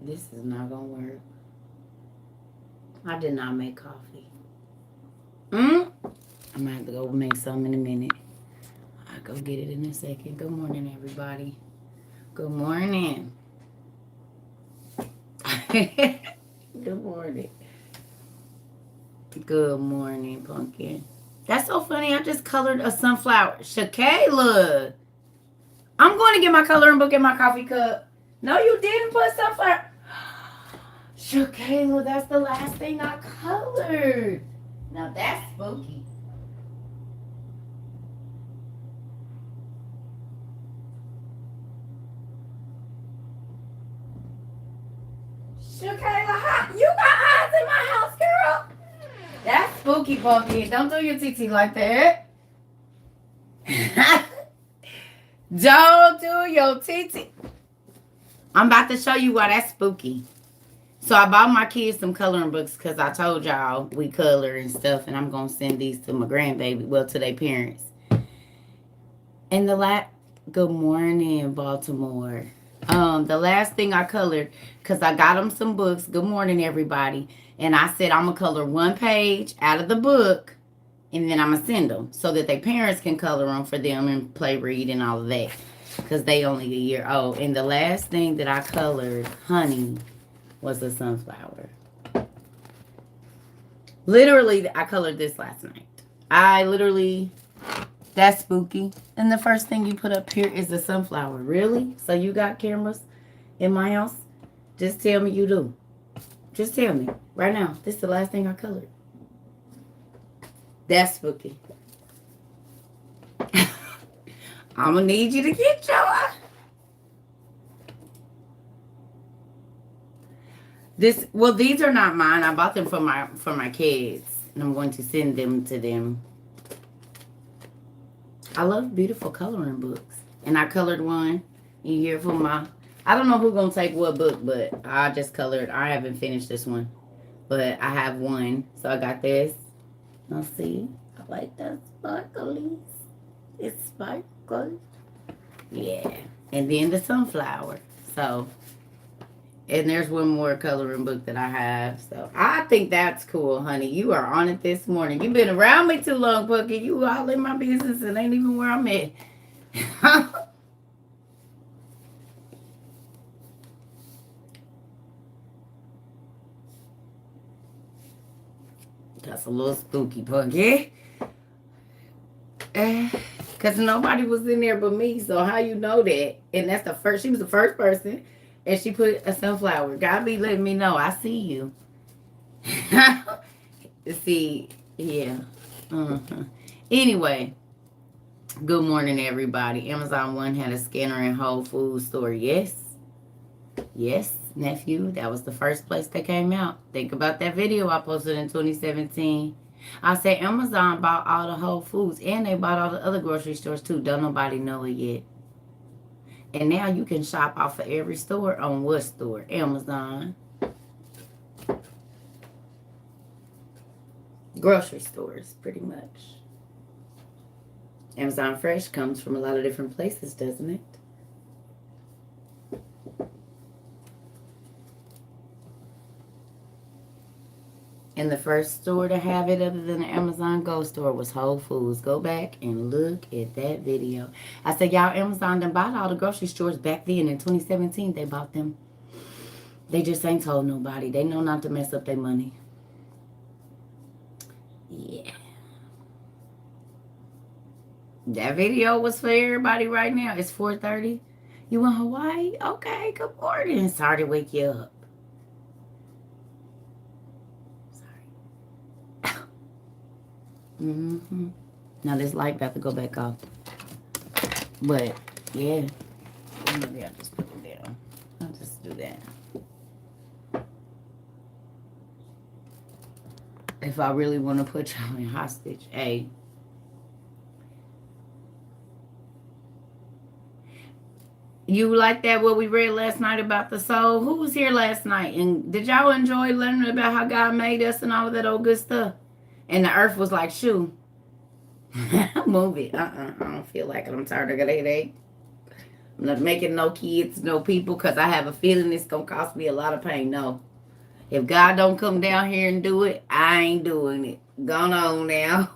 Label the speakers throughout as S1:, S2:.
S1: This is not gonna work. I did not make coffee. I'm gonna have to go make some in a minute. I'll go get it in a second. Good morning, everybody. Good morning. Good morning. Good morning, Pumpkin. That's so funny. I just colored a sunflower. Shakayla. I'm going to get my coloring book in my coffee cup. No, you didn't put sunflower. Shakayla, that's the last thing I colored. Now that's spooky. Shakayla, you got eyes in my house, girl. That's spooky, Pumpkin. Don't do your TT like that. Don't do your TT. I'm about to show you why that's spooky. So I bought my kids some coloring books because I told y'all we color and stuff, and I'm going to send these to my grandbaby, well, to their parents. And good morning, Baltimore. The last thing I colored, because I got them some books. Good morning, everybody. And I said I'm going to color one page out of the book, and then I'm going to send them so that their parents can color them for them and play, read, and all of that, because they only a year old. And the last thing that I colored, honey, was a sunflower. Literally, I colored this last night. That's spooky. And the first thing you put up here is the sunflower. Really? So you got cameras in my house? Just tell me you do. Just tell me. Right now. This is the last thing I colored. That's spooky. I'm going to need you to get your... These are not mine. I bought them for my kids. And I'm going to send them to them. I love beautiful coloring books. And I colored one in here for I don't know who's going to take what book, but I just colored. I haven't finished this one. But I have one. So I got this. Let's see. I like that sparklies. It's sparkles. Yeah. And then the sunflower. So... And there's one more coloring book that I have. So I think that's cool, honey. You are on it this morning. You've been around me too long, Pucky. You all in my business and ain't even where I'm at. That's a little spooky, Pucky. Because nobody was in there but me. So how you know that? And that's she was the first person. And she put a sunflower. God be letting me know. I see you. See, yeah. Anyway, good morning, everybody. Amazon One had a scanner in Whole Foods store. Yes. Yes, nephew. That was the first place that came out. Think about that video I posted in 2017. I said Amazon bought all the Whole Foods. And they bought all the other grocery stores, too. Don't nobody know it yet. And now you can shop off of every store on what store? Amazon. Grocery stores, pretty much. Amazon Fresh comes from a lot of different places, doesn't it? And the first store to have it other than the Amazon Go store was Whole Foods. Go back and look at that video. I said, y'all, Amazon done bought all the grocery stores back then in 2017. They bought them. They just ain't told nobody. They know not to mess up their money. Yeah. That video was for everybody right now. It's 4:30. You in Hawaii? Okay, good morning. Sorry to wake you up. Now this light about to go back off. But yeah, maybe I'll just put it down. I'll just do that. If I really want to put y'all in hostage, hey. You like that what we read last night about the soul? Who was here last night? And did y'all enjoy learning about how God made us and all of that old good stuff? And the earth was like, shoo. Move it. I don't feel like it. I'm tired of it. I'm not making no kids, no people, because I have a feeling it's going to cost me a lot of pain. No. If God don't come down here and do it, I ain't doing it. Gone on now.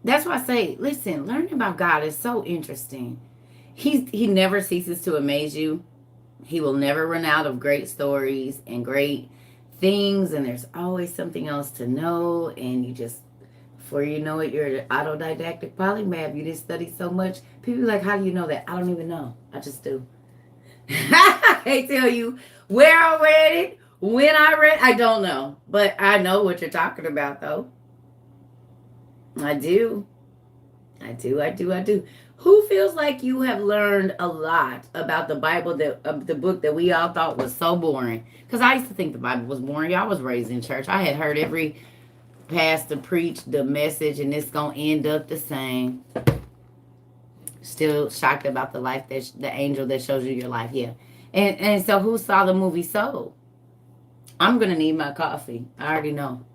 S1: That's why I say, listen, learning about God is so interesting. He never ceases to amaze you. He will never run out of great stories and great things, and there's always something else to know. And you just, before you know it, you're an autodidactic polymath. You just study so much. People are like, how do you know that? I don't even know. I just do. They tell you where I read it, when I read. I don't know, but I know what you're talking about, though. I do. I do. Who feels like you have learned a lot about the Bible, that the book that we all thought was so boring? Because I used to think the Bible was boring. Y'all was raised in church. I had heard every pastor preach the message, and it's gonna end up the same. Still shocked about the life that the angel that shows you your life. Yeah, and so who saw the movie Soul? I'm gonna need my coffee. I already know.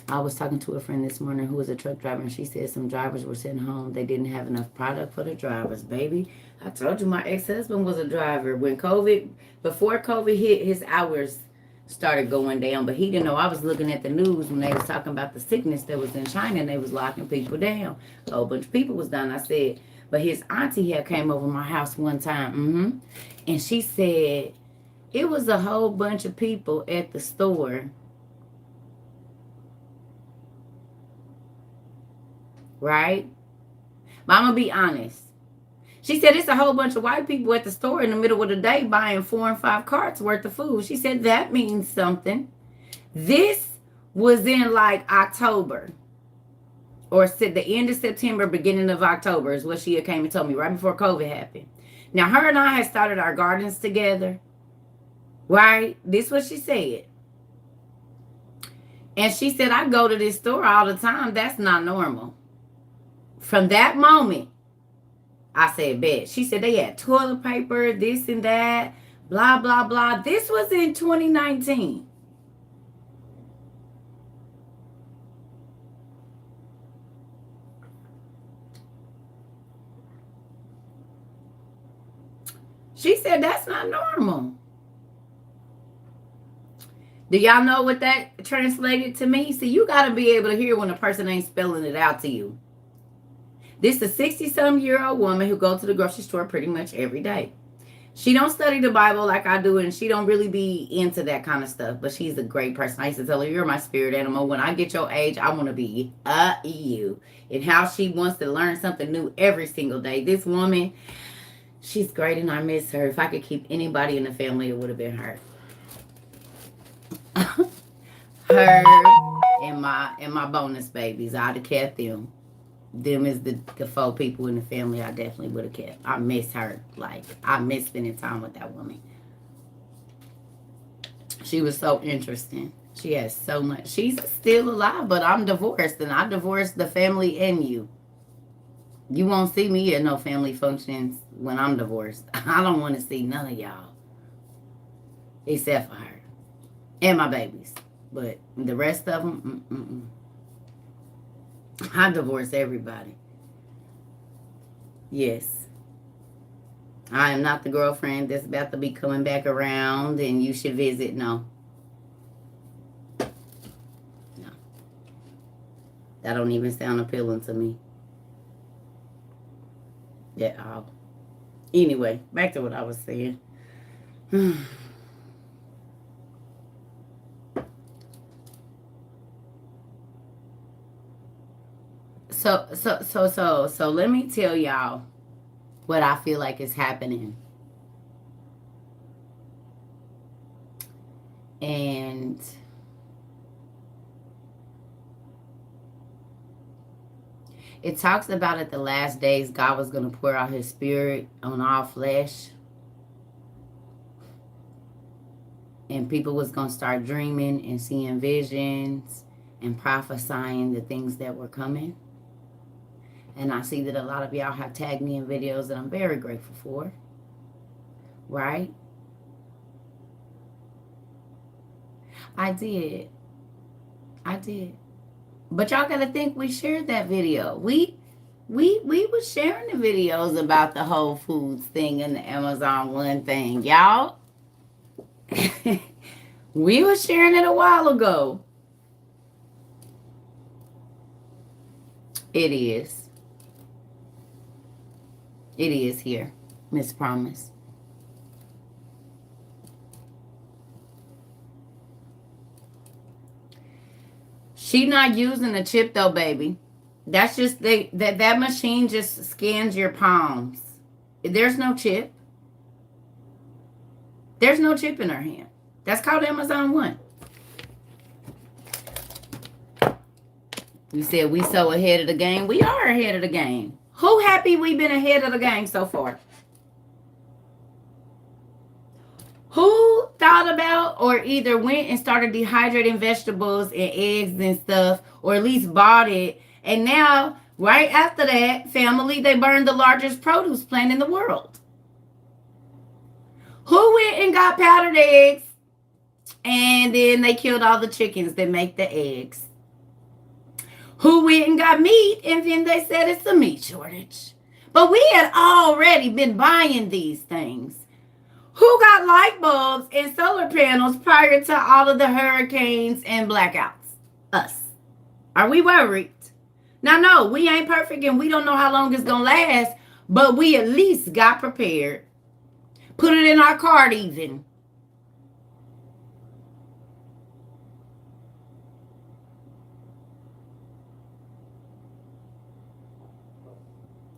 S1: I was talking to a friend this morning who was a truck driver, and she said some drivers were sitting home. They didn't have enough product for the drivers, baby. I told you my ex-husband was a driver. Before COVID hit, his hours started going down, but he didn't know. I was looking at the news when they was talking about the sickness that was in China, and they was locking people down. A whole bunch of people was dying. I said, but his auntie had came over my house one time, and she said it was a whole bunch of people at the store. Right? But I'm going to be honest. She said it's a whole bunch of white people at the store in the middle of the day buying 4 and 5 carts worth of food. She said that means something. This was in like October, or the end of September, beginning of October is what she had came and told me right before COVID happened. Now, her and I had started our gardens together. Right? This is what she said. And she said, I go to this store all the time. That's not normal. From that moment, I said, bet. She said they had toilet paper, this and that, blah, blah, blah. This was in 2019. She said that's not normal. Do y'all know what that translated to me? See, you got to be able to hear when a person ain't spelling it out to you. This is a 60-some-year-old woman who goes to the grocery store pretty much every day. She don't study the Bible like I do, and she don't really be into that kind of stuff, but she's a great person. I used to tell her, you're my spirit animal. When I get your age, I want to be you. And how she wants to learn something new every single day. This woman, she's great, and I miss her. If I could keep anybody in the family, it would have been her. Her and my bonus babies. I'd have kept them. Them is the 4 people in the family I definitely would have kept. I miss her. Like, I miss spending time with that woman. She was so interesting. She has so much. She's still alive, but I'm divorced, and I divorced the family and you. You won't see me at no family functions when I'm divorced. I don't want to see none of y'all. Except for her. And my babies. But the rest of them, I divorce everybody. Yes. I am not the girlfriend that's about to be coming back around and you should visit. No. No. That don't even sound appealing to me. At all. Anyway, back to what I was saying. So let me tell y'all what I feel like is happening. And it talks about at the last days, God was going to pour out his spirit on all flesh. And people was going to start dreaming and seeing visions and prophesying the things that were coming. And I see that a lot of y'all have tagged me in videos that I'm very grateful for. Right? I did. I did. But y'all gotta think we shared that video. We was sharing the videos about the Whole Foods thing and the Amazon One thing, y'all. We was sharing it a while ago. It is. It is here, Miss Promise. She not using the chip though, baby. That's just that machine just scans your palms. There's no chip. There's no chip in her hand. That's called Amazon One. You said we so ahead of the game. We are ahead of the game. Who happy we been ahead of the game so far? Who thought about or either went and started dehydrating vegetables and eggs and stuff, or at least bought it, and now right after that, family, they burned the largest produce plant in the world? Who went and got powdered eggs and then they killed all the chickens that make the eggs? Who went and got meat and then they said it's a meat shortage? But we had already been buying these things. Who got light bulbs and solar panels prior to all of the hurricanes and blackouts? Us. Are we worried? Now, no, we ain't perfect and we don't know how long it's going to last, but we at least got prepared. Put it in our cart even.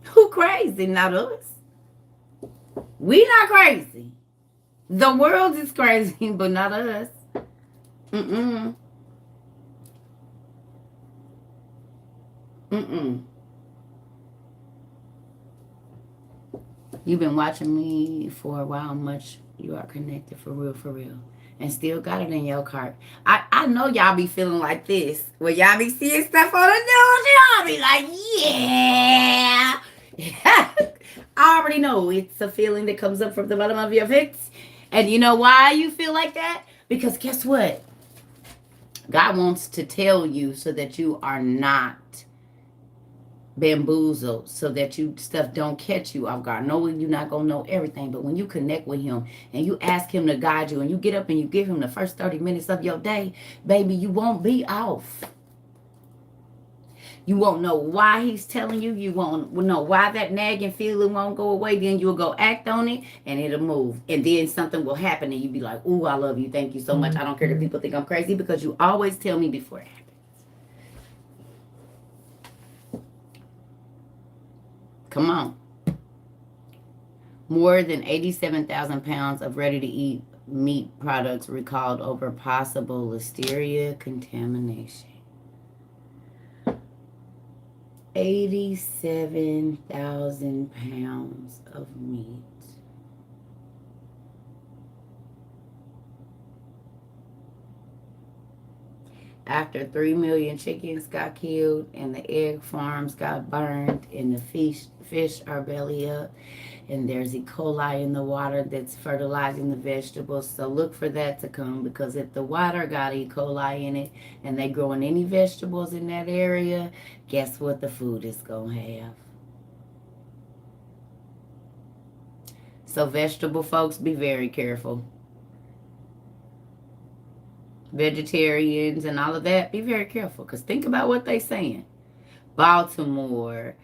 S1: Who crazy? Not us. We not crazy. The world is crazy, but not us. Mm-mm. Mm-mm. You've been watching me for a while. Much you are connected for real. And still got it in your cart. I know y'all be feeling like this. When y'all be seeing stuff on the news, y'all be like, yeah. I already know it's a feeling that comes up from the bottom of your hips. And you know why you feel like that? Because guess what? God wants to tell you so that you are not bamboozled, so that you stuff don't catch you off guard. No, you're not gonna know everything, but when you connect with him and you ask him to guide you and you get up and you give him the first 30 minutes of your day, baby, you won't be off. You won't know why he's telling you. You won't know why that nagging feeling won't go away. Then you'll go act on it and it'll move. And then something will happen and you'll be like, ooh, I love you. Thank you so much. I don't care if people think I'm crazy because you always tell me before it happens. Come on. More than 87,000 pounds of ready-to-eat meat products recalled over possible listeria contamination. 87,000 pounds of meat. After 3 million chickens got killed and the egg farms got burned and the fish are belly up and there's E. coli in the water that's fertilizing the vegetables. So look for that to come, because if the water got E. coli in it and they growing any vegetables in that area, guess what the food is going to have? So vegetable folks, be very careful. Vegetarians and all of that, be very careful, because think about what they're saying. Baltimore,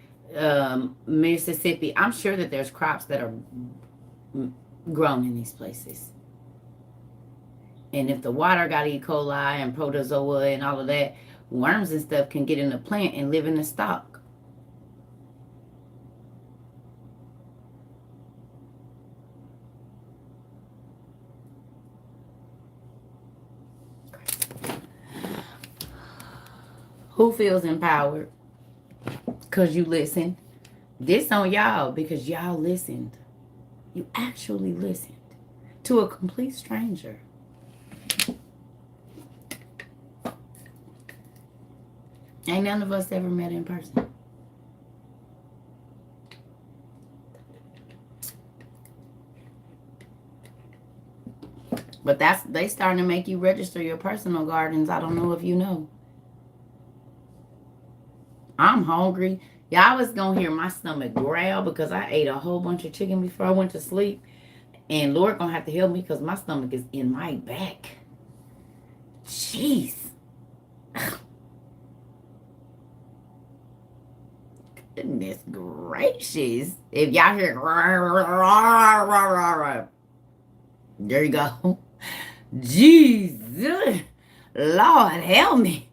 S1: Mississippi, I'm sure that there's crops that are grown in these places. And if the water got E. coli and protozoa and all of that, worms and stuff can get in the plant and live in the stock. Who feels empowered? Because you listened. This on y'all because y'all listened. You actually listened to a complete stranger. Ain't none of us ever met in person. But they starting to make you register your personal gardens. I don't know if you know. I'm hungry. Y'all was gonna hear my stomach growl because I ate a whole bunch of chicken before I went to sleep. And Lord gonna have to help me because my stomach is in my back. Jeez. Goodness gracious. If y'all hear there you go. Jesus. Lord help me.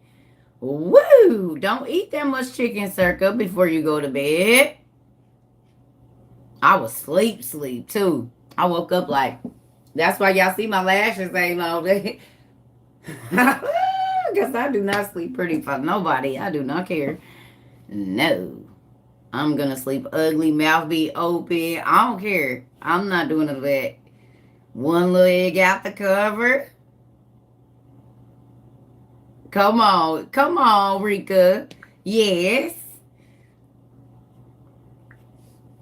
S1: Woo! Don't eat that much chicken circa before you go to bed. I was sleep too. I woke up like, that's why y'all see my lashes ain't long. Because I do not sleep pretty for nobody. I do not care. No. I'm gonna sleep ugly, mouth be open. I don't care. I'm not doing none of that. One leg out the cover. Come on, Rika. Yes.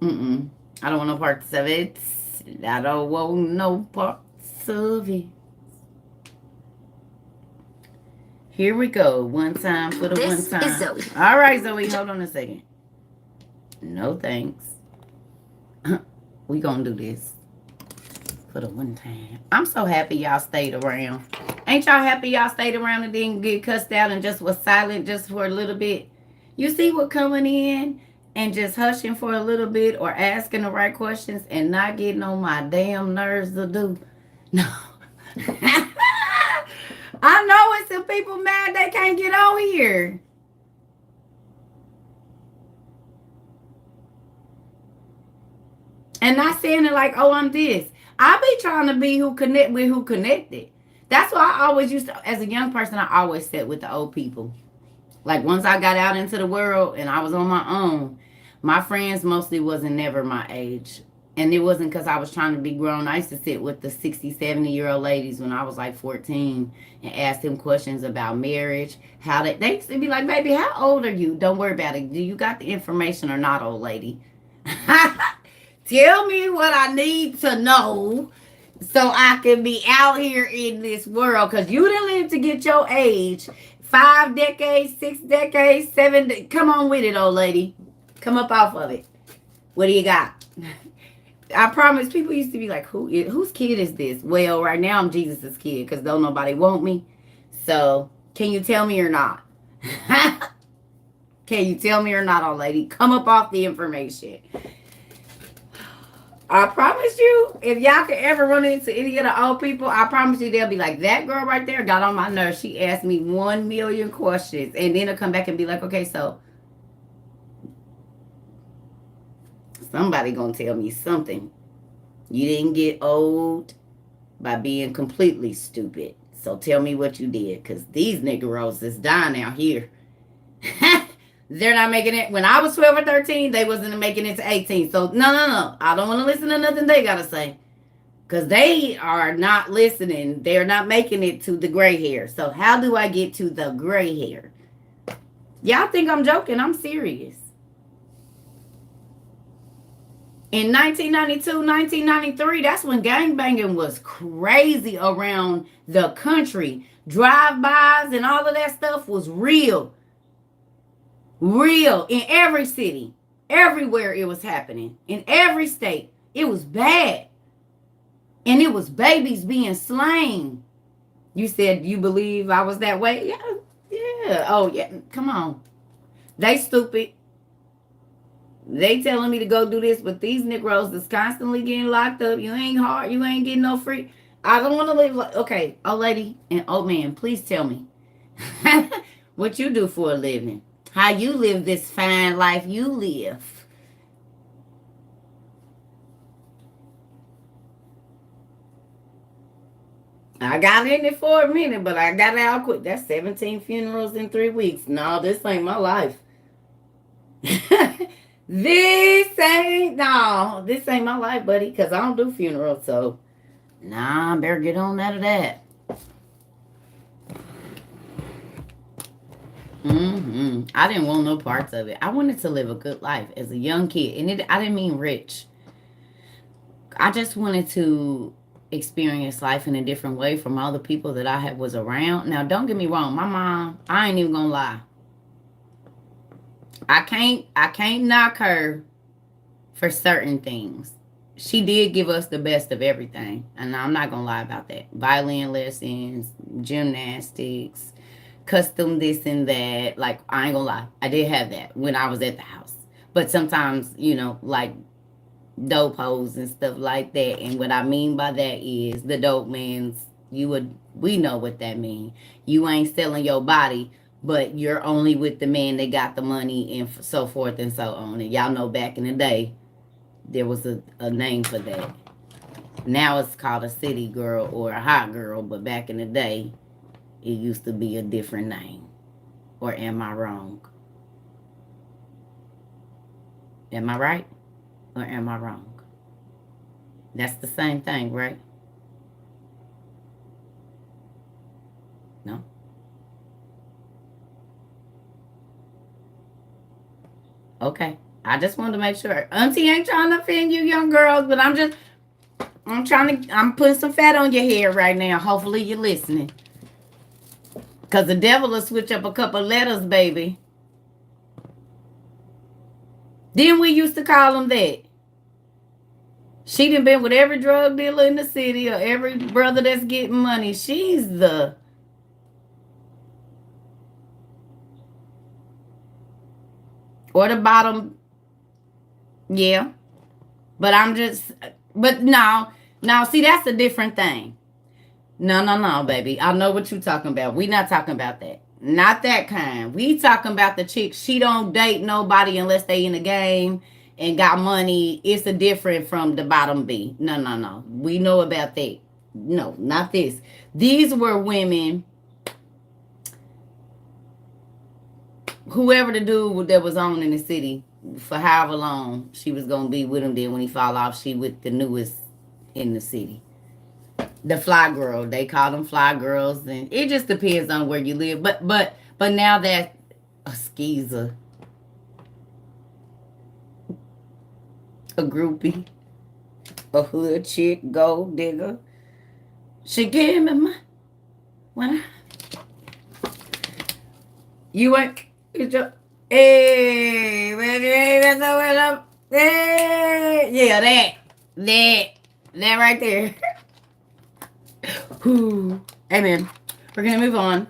S1: I don't want no parts of it. I don't want no parts of it. Here we go. One time for the this one time. Is Zoe. All right, Zoe. Hold on a second. No thanks. We gonna do this for the one time. I'm so happy y'all stayed around. Ain't y'all happy y'all stayed around and didn't get cussed out and just was silent just for a little bit? You see what coming in and just hushing for a little bit or asking the right questions and not getting on my damn nerves to do? No. I know it's some people mad they can't get on here. And not saying it like, oh, I'm this. I be trying to be who connect with who connected. That's why I always used to, as a young person, I always sat with the old people. Like once I got out into the world and I was on my own, my friends mostly wasn't never my age. And it wasn't because I was trying to be grown. I used to sit with the 60, 70-year-old ladies when I was like 14 and ask them questions about marriage. How they used to be like, baby, how old are you? Don't worry about it. Do you got the information or not, old lady? Tell me what I need to know so I can be out here in this world. Because you didn't live to get your age. 5 decades, 6 decades, 7. Come on with it, old lady. Come up off of it. What do you got? I promise people used to be like, whose kid is this? Well, right now I'm Jesus' kid because don't nobody want me. So can you tell me or not? Can you tell me or not, old lady? Come up off the information. I promise you, if y'all can ever run into any of the old people, I promise you they'll be like, that girl right there got on my nerves. She asked me 1 million questions. And then they'll come back and be like, okay, so somebody gonna tell me something. You didn't get old by being completely stupid. So tell me what you did. Because these niggeros is dying out here. They're not making it. When I was 12 or 13, they wasn't making it to 18. So, no. I don't want to listen to nothing they got to say. Because they are not listening. They're not making it to the gray hair. So, how do I get to the gray hair? Y'all think I'm joking. I'm serious. In 1992, 1993, that's when gangbanging was crazy around the country. Drive-bys and all of that stuff was real. Real in every city, everywhere it was happening, in every state. It was bad. And it was babies being slain. You said you believe I was that way? Yeah. Oh, yeah. Come on. They stupid. They telling me to go do this, but these Negroes that's constantly getting locked up. You ain't hard. You ain't getting no free. I don't want to live like, okay, old lady and old man, please tell me what you do for a living. How you live this fine life you live. I got in it for a minute, but I got out quick. That's 17 funerals in 3 weeks. No, this ain't my life. This ain't my life, buddy, because I don't do funerals. So, I better get on out of that. I didn't want no parts of it. I wanted to live a good life as a young kid. And I didn't mean rich. I just wanted to experience life in a different way from all the people that I was around. Now, don't get me wrong. My mom, I ain't even going to lie. I can't knock her for certain things. She did give us the best of everything, and I'm not gonna lie about that. Violin lessons, gymnastics, custom this and that. Like, I ain't gonna lie, I did have that when I was at the house. But sometimes, like dope hoes and stuff like that. And what I mean by that is the dope man's. We know what that means. You ain't selling your body, but you're only with the man that got the money and so forth and so on. And y'all know back in the day, there was a name for that. Now it's called a city girl or a hot girl, but back in the day, it used to be a different name. Or am I wrong? Am I right? Or am I wrong? That's the same thing, right? No? Okay. I just wanted to make sure. Auntie ain't trying to offend you young girls, but I'm putting some fat on your hair right now. Hopefully you're listening. Because the devil will switch up a couple letters, baby. Then we used to call them that. She done been with every drug dealer in the city or every brother that's getting money. She's the... Or the bottom. Yeah. But I'm just... But no. Now, see, that's a different thing. No, baby. I know what you're talking about. We not talking about that. Not that kind. We talking about the chick. She don't date nobody unless they in the game and got money. It's a different from the bottom B. No. We know about that. No, not this. These were women. Whoever the dude that was on in the city for however long she was gonna be with him. Then when he fall off, she with the newest in the city. The fly girl. They call them fly girls, and it just depends on where you live. But now that a skeezer, a groupie, a hood chick, gold digger, she gave me my when you ain't hey baby, that's what up. Hey, yeah, that right there. Whew. Amen. We're gonna move on.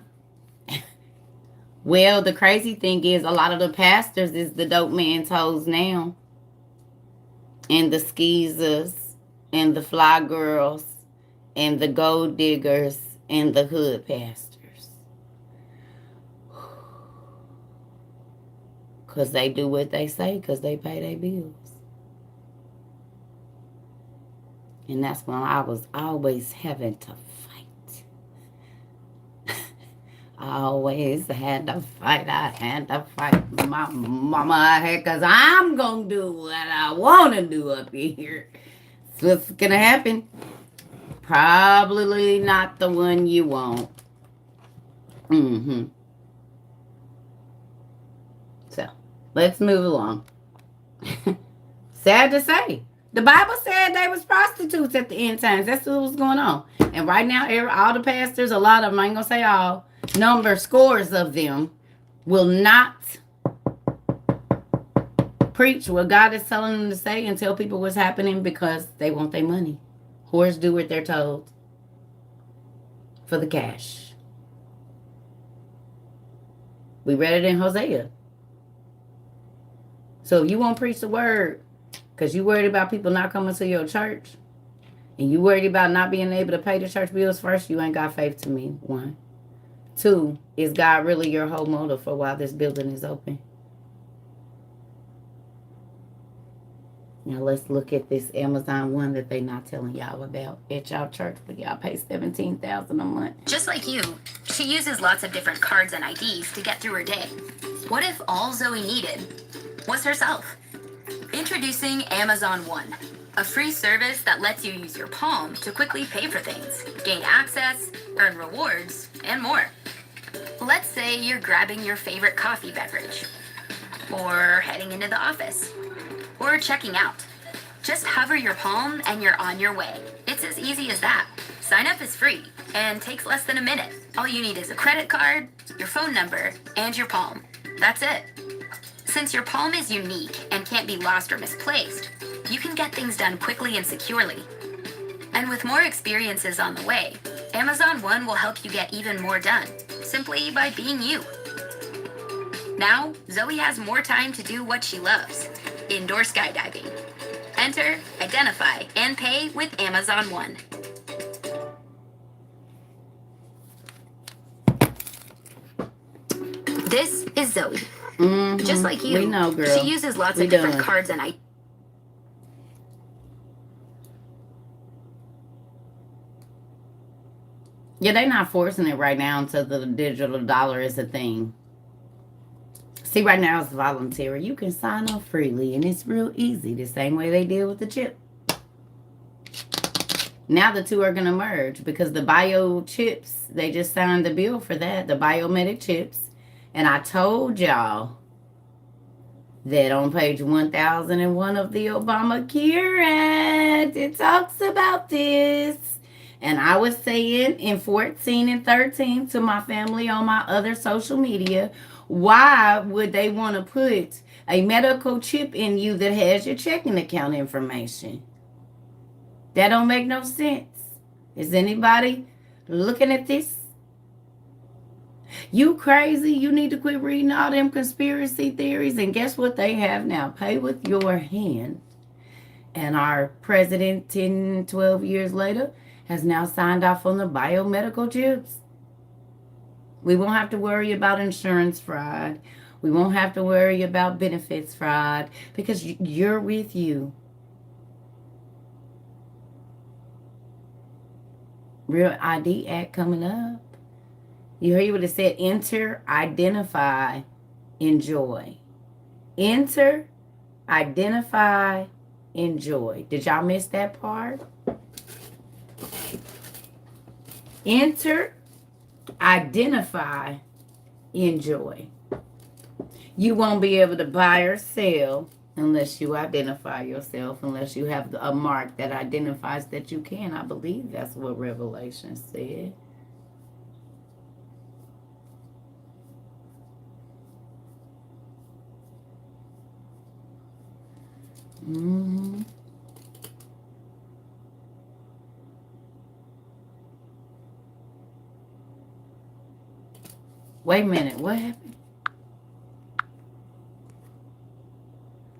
S1: Well, the crazy thing is, a lot of the pastors is the dope man's hoes now, and the skeezers, and the fly girls, and the gold diggers, and the hood pastors, cause they do what they say, cause they pay their bills. And that's when I was always having to fight. I always had to fight. I had to fight my mama because I'm going to do what I want to do up here. So what's going to happen? Probably not the one you want. So, let's move along. Sad to say. The Bible said they was prostitutes at the end times. That's what was going on. And right now, all the pastors, a lot of them, I ain't going to say all, scores of them will not preach what God is telling them to say and tell people what's happening because they want their money. Whores do what they're told for the cash. We read it in Hosea. So if you won't preach the word, because you worried about people not coming to your church, and you worried about not being able to pay the church bills first, you ain't got faith to me, one. Two, is God really your whole motive for why this building is open? Now let's look at this Amazon one that they not telling y'all about at y'all church, but y'all pay $17,000 a month.
S2: Just like you, she uses lots of different cards and IDs to get through her day. What if all Zoe needed was herself? Introducing Amazon One, a free service that lets you use your palm to quickly pay for things, gain access, earn rewards, and more. Let's say you're grabbing your favorite coffee beverage, or heading into the office, or checking out. Just hover your palm and you're on your way. It's as easy as that. Sign up is free and takes less than a minute. All you need is a credit card, your phone number, and your palm. That's it. Since your palm is unique and can't be lost or misplaced, you can get things done quickly and securely. And with more experiences on the way, Amazon One will help you get even more done, simply by being you. Now, Zoe has more time to do what she loves, indoor skydiving. Enter, identify, and pay with Amazon One. This is Zoe. Just like you,
S1: we know, girl.
S2: she uses lots of different cards and
S1: Yeah, they're not forcing it right now until the digital dollar is a thing. See, right now it's voluntary. You can sign up freely, and it's real easy, the same way they did with the chip. Now the two are going to merge because the bio chips, they just signed the bill for that, the biomedic chips. And I told y'all that on page 1001 of the Obamacare Act, it talks about this. And I was saying in 14 and 13 to my family on my other social media, why would they want to put a medical chip in you that has your checking account information? That don't make no sense. Is anybody looking at this? You crazy? You need to quit reading all them conspiracy theories. And guess what they have now? Pay with your hand. And our president, 10, 12 years later, has now signed off on the biomedical chips. We won't have to worry about insurance fraud. We won't have to worry about benefits fraud because you're with you. Real ID Act coming up. You heard what it said? Enter, identify, enjoy. Enter, identify, enjoy. Did y'all miss that part? Enter, identify, enjoy. You won't be able to buy or sell unless you identify yourself, unless you have a mark that identifies that you can. I believe that's what Revelation said. Mm-hmm. Wait a minute, what happened?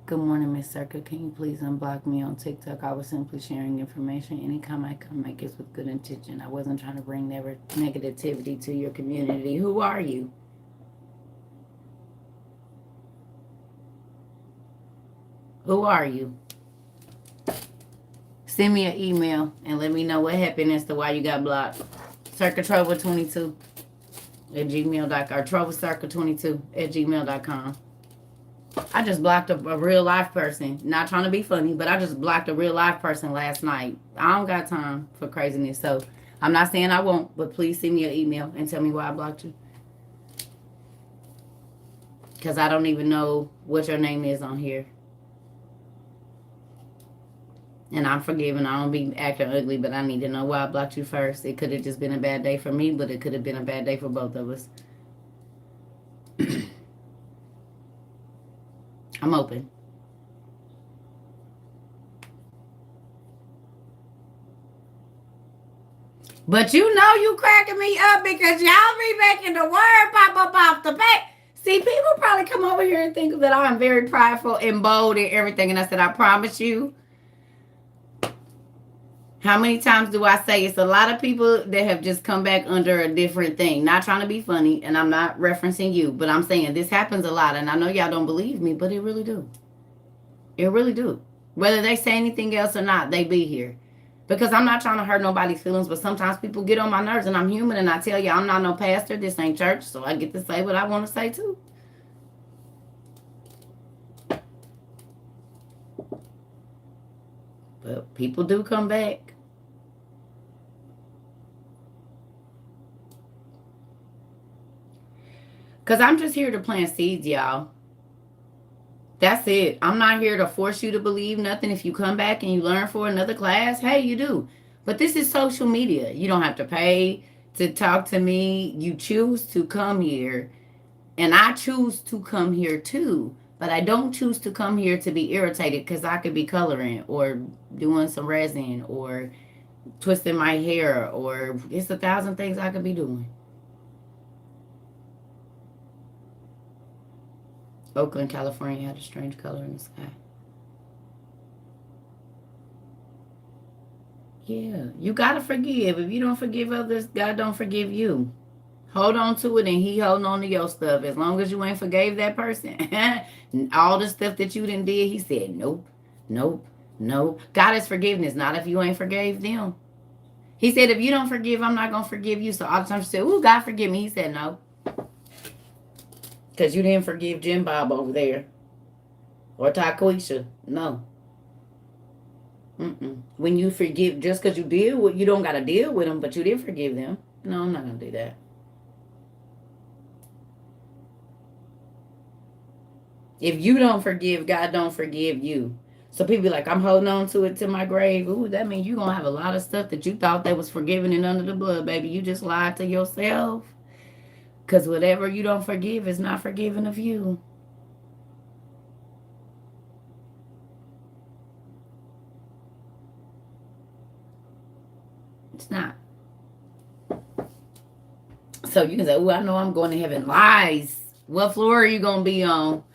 S1: Good morning, Miss Circa. Can you please unblock me on TikTok? I was simply sharing information. Any comment I make is with good intention. I wasn't trying to bring negativity to your community. Who are you? Who are you? Send me an email and let me know what happened as to why you got blocked. Circa Trouble 22 at gmail.com or Trouble Circa 22 at gmail.com. I just blocked a real life person. Not trying to be funny, but I just blocked a real life person last night. I don't got time for craziness. So I'm not saying I won't, but please send me an email and tell me why I blocked you. Because I don't even know what your name is on here. And I'm forgiving. I don't be acting ugly, but I need to know why I blocked you first. It could have just been a bad day for me, but it could have been a bad day for both of us. I'm open. But you know you cracking me up because y'all be making the word pop up off the bat. See, people probably come over here and think that I'm very prideful and bold and everything. And I said, I promise you. How many times do I say it's a lot of people that have just come back under a different thing? Not trying to be funny, and I'm not referencing you, but I'm saying this happens a lot, and I know y'all don't believe me, but it really do. It really do. Whether they say anything else or not, they be here. Because I'm not trying to hurt nobody's feelings, but sometimes people get on my nerves, and I'm human, and I tell you, I'm not no pastor. This ain't church, so I get to say what I want to say, too. But people do come back. Because I'm just here to plant seeds, y'all. That's it. I'm not here to force you to believe nothing. If you come back and you learn for another class, hey, you do. But this is social media. You don't have to pay to talk to me. You choose to come here. And I choose to come here too But I don't choose to come here to be irritated because I could be coloring or doing some resin or twisting my hair, or it's 1,000 things I could be doing. Oakland, California had a strange color in the sky. Yeah, you gotta forgive. If you don't forgive others, God don't forgive you. Hold on to it, and He holding on to your stuff. As long as you ain't forgave that person, all the stuff that you done did, He said, nope, nope, nope. God is forgiveness, not if you ain't forgave them. He said, if you don't forgive, I'm not gonna forgive you. So all the time she said, "Ooh, God forgive me." He said, no, because you didn't forgive Jim Bob over there or Taquisha. No. Mm-mm. When you forgive, just because you deal with, you don't got to deal with them, but you did forgive them. No, I'm not going to do that. If you don't forgive, God don't forgive you. So people be like, I'm holding on to it to my grave. Ooh, that means you're going to have a lot of stuff that you thought that was forgiven and under the blood, baby. You just lied to yourself. Because whatever you don't forgive is not forgiven of you. It's not. So you can say, oh, I know I'm going to heaven. Lies. What floor are you going to be on?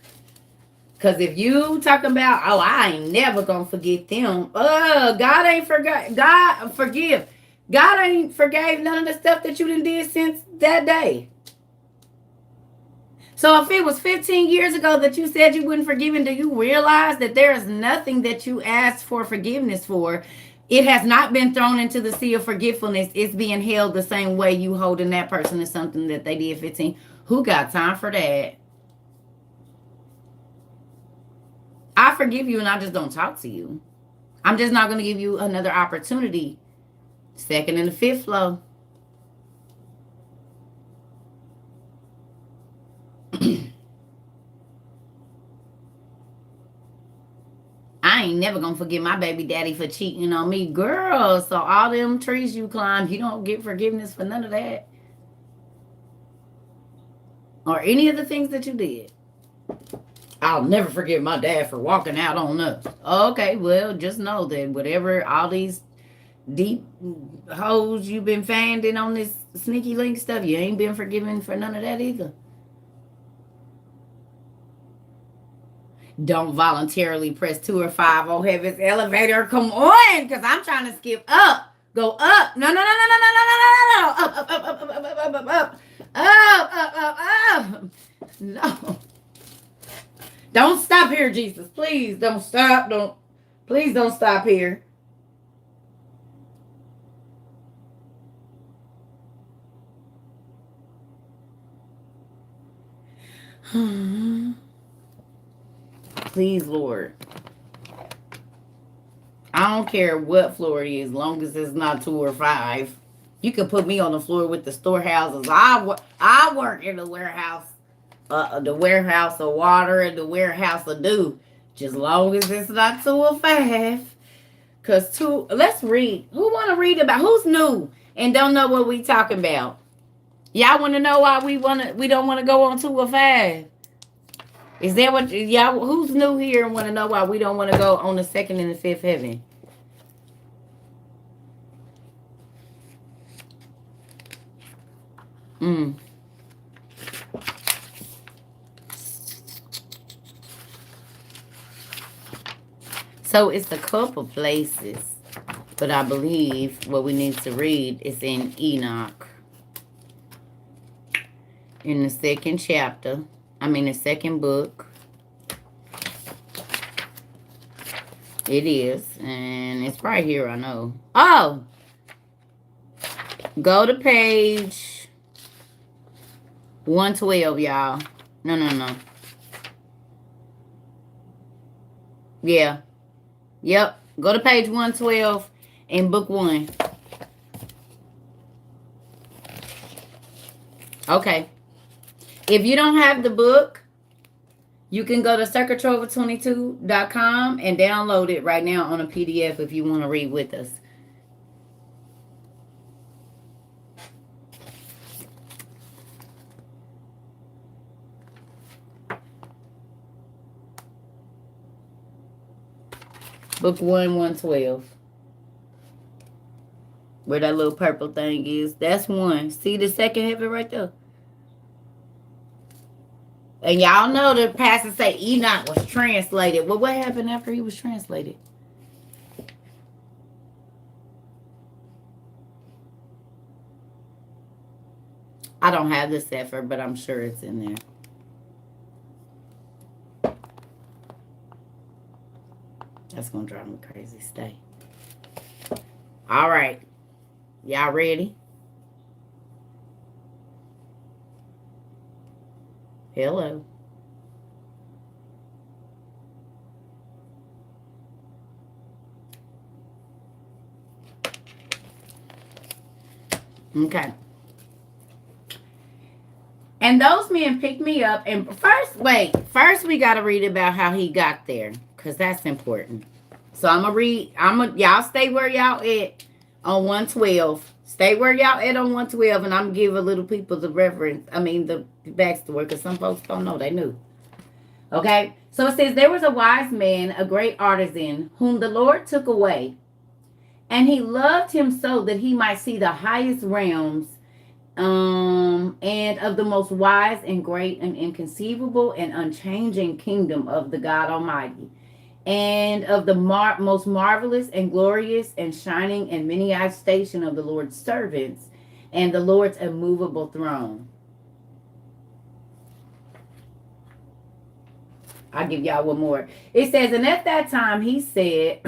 S1: Because if you talking about, oh, I ain't never going to forget them. God ain't forgot. God forgive. God ain't forgave none of the stuff that you done did since that day. So if it was 15 years ago that you said you wouldn't forgive, do you realize that there is nothing that you asked for forgiveness for? It has not been thrown into the sea of forgetfulness. It's being held the same way you holding that person to something that they did 15. Who got time for that? I forgive you and I just don't talk to you. I'm just not going to give you another opportunity. Second and the fifth flow. I ain't never gonna forgive my baby daddy for cheating on me. Girl, so all them trees you climb, you don't get forgiveness for none of that. Or any of the things that you did. I'll never forgive my dad for walking out on us. Okay, well, just know that whatever, all these deep holes you've been finding on this sneaky link stuff, you ain't been forgiven for none of that either. Don't voluntarily press 2 or 5 on heaven's elevator. Come on, because I'm trying to skip up. Go up. No, no, no, no, no, no, no, no, no, no. Up, up, up, up, up, up, up, up, up. Up, up, up, up. No. Don't stop here, Jesus. Please don't stop. Please don't stop here. Please, Lord. I don't care what floor it is, as long as it's not 2 or 5. You can put me on the floor with the storehouses. I work in the warehouse of water and the warehouse of dew. Just long as it's not 2 or 5. Cause let's read. Who want to read about? Who's new and don't know what we talking about? Y'all want to know why we don't want to go on 2 or 5? Is that what y'all? Who's new here and want to know why we don't want to go on the 2nd and the 5th heaven? So it's a couple places, but I believe what we need to read is in Enoch, in the 2nd chapter. I mean, the 2nd book. It is, and it's right here, I know. Oh! Go to page 112, y'all. No. Yeah. Yep. Go to page 112 in book 1. Okay. If you don't have the book, you can go to circuitrover22.com and download it right now on a PDF if you want to read with us. Book 1, 112. Where that little purple thing is. That's 1. See the second heaven right there? And y'all know the pastor say Enoch was translated. Well, what happened after he was translated? I don't have the Sefer, but I'm sure it's in there. That's going to drive me crazy. Stay. All right. Y'all ready? Hello. Okay. And those men picked me up. And first we got to read about how he got there, because that's important. So I'm going to read. Y'all stay where y'all at on 112. Stay where y'all at on 112. And I'm going to give a little people the reference. The backstory, because some folks don't know. They knew. Okay. So it says, there was a wise man, a great artisan, whom the Lord took away. And he loved him so that he might see the highest realms, and of the most wise and great and inconceivable and unchanging kingdom of the God Almighty, and of the most marvelous and glorious and shining and many-eyed station of the Lord's servants, and the Lord's immovable throne. I'll give y'all one more. It says, and at that time he said,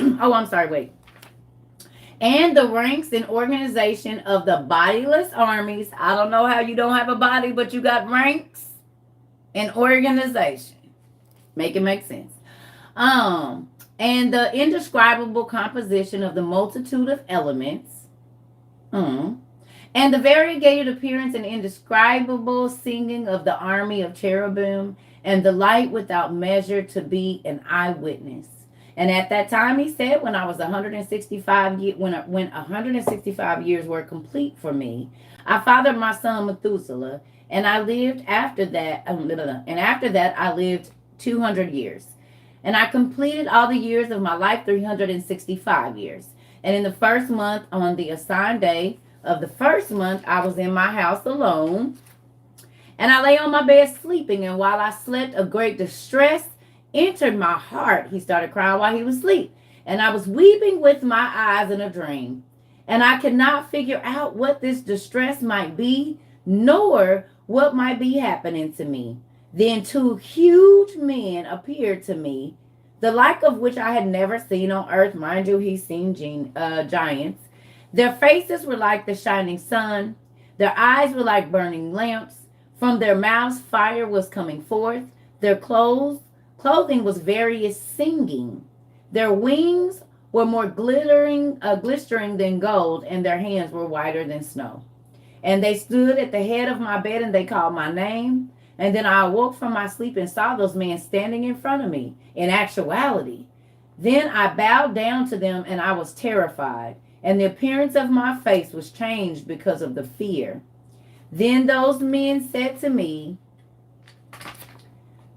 S1: and the ranks and organization of the bodiless armies. I don't know how you don't have a body, but you got ranks and organization. Make it make sense. And the indescribable composition of the multitude of elements. And the variegated appearance and indescribable singing of the army of cherubim, and the light without measure to be an eyewitness. And at that time, he said, when I was 165 years, when 165 years were complete for me, I fathered my son Methuselah, and I lived after that. And after that, I lived 200 years, and I completed all the years of my life, 365 years. And in the first month, on the assigned day of the first month, I was in my house alone, and I lay on my bed sleeping. And while I slept, a great distress entered my heart. He started crying while he was asleep. And I was weeping with my eyes in a dream. And I could not figure out what this distress might be, nor what might be happening to me. Then 2 huge men appeared to me, the like of which I had never seen on earth. Mind you, he's seen giants. Their faces were like the shining sun. Their eyes were like burning lamps. From their mouths fire was coming forth. Their clothing was various singing. Their wings were more glistering than gold, and their hands were whiter than snow. And they stood at the head of my bed, and they called my name. And then I awoke from my sleep and saw those men standing in front of me in actuality. Then I bowed down to them, and I was terrified, and the appearance of my face was changed because of the fear. Then those men said to me,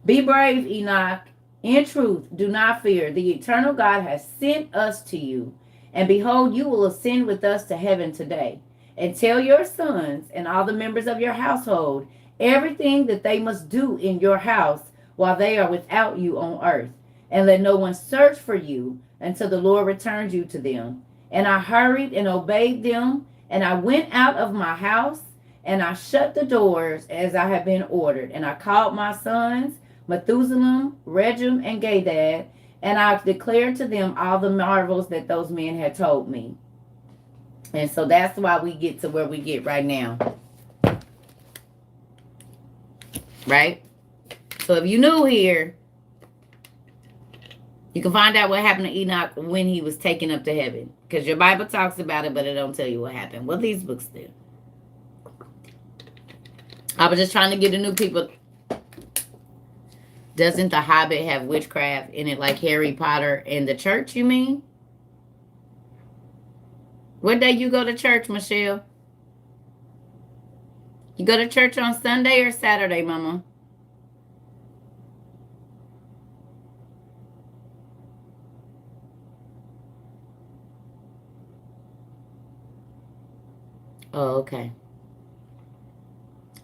S1: be brave, Enoch. In truth, do not fear. The eternal God has sent us to you. And behold, you will ascend with us to heaven today. And tell your sons and all the members of your household everything that they must do in your house while they are without you on earth. And let no one search for you until the Lord returns you to them. And I hurried and obeyed them. And I went out of my house, and I shut the doors as I had been ordered. And I called my sons, Methuselah, Regem, and Gadad, and I declared to them all the marvels that those men had told me. And so that's why we get to where we get right now. Right? So if you're new here, you can find out what happened to Enoch when he was taken up to heaven. Because your Bible talks about it, but it don't tell you what happened. Well, these books do. I was just trying to get the new people. Doesn't The Hobbit have witchcraft in it like Harry Potter and the church, you mean? What day you go to church, Michelle? You go to church on Sunday or Saturday, Mama? Oh, okay.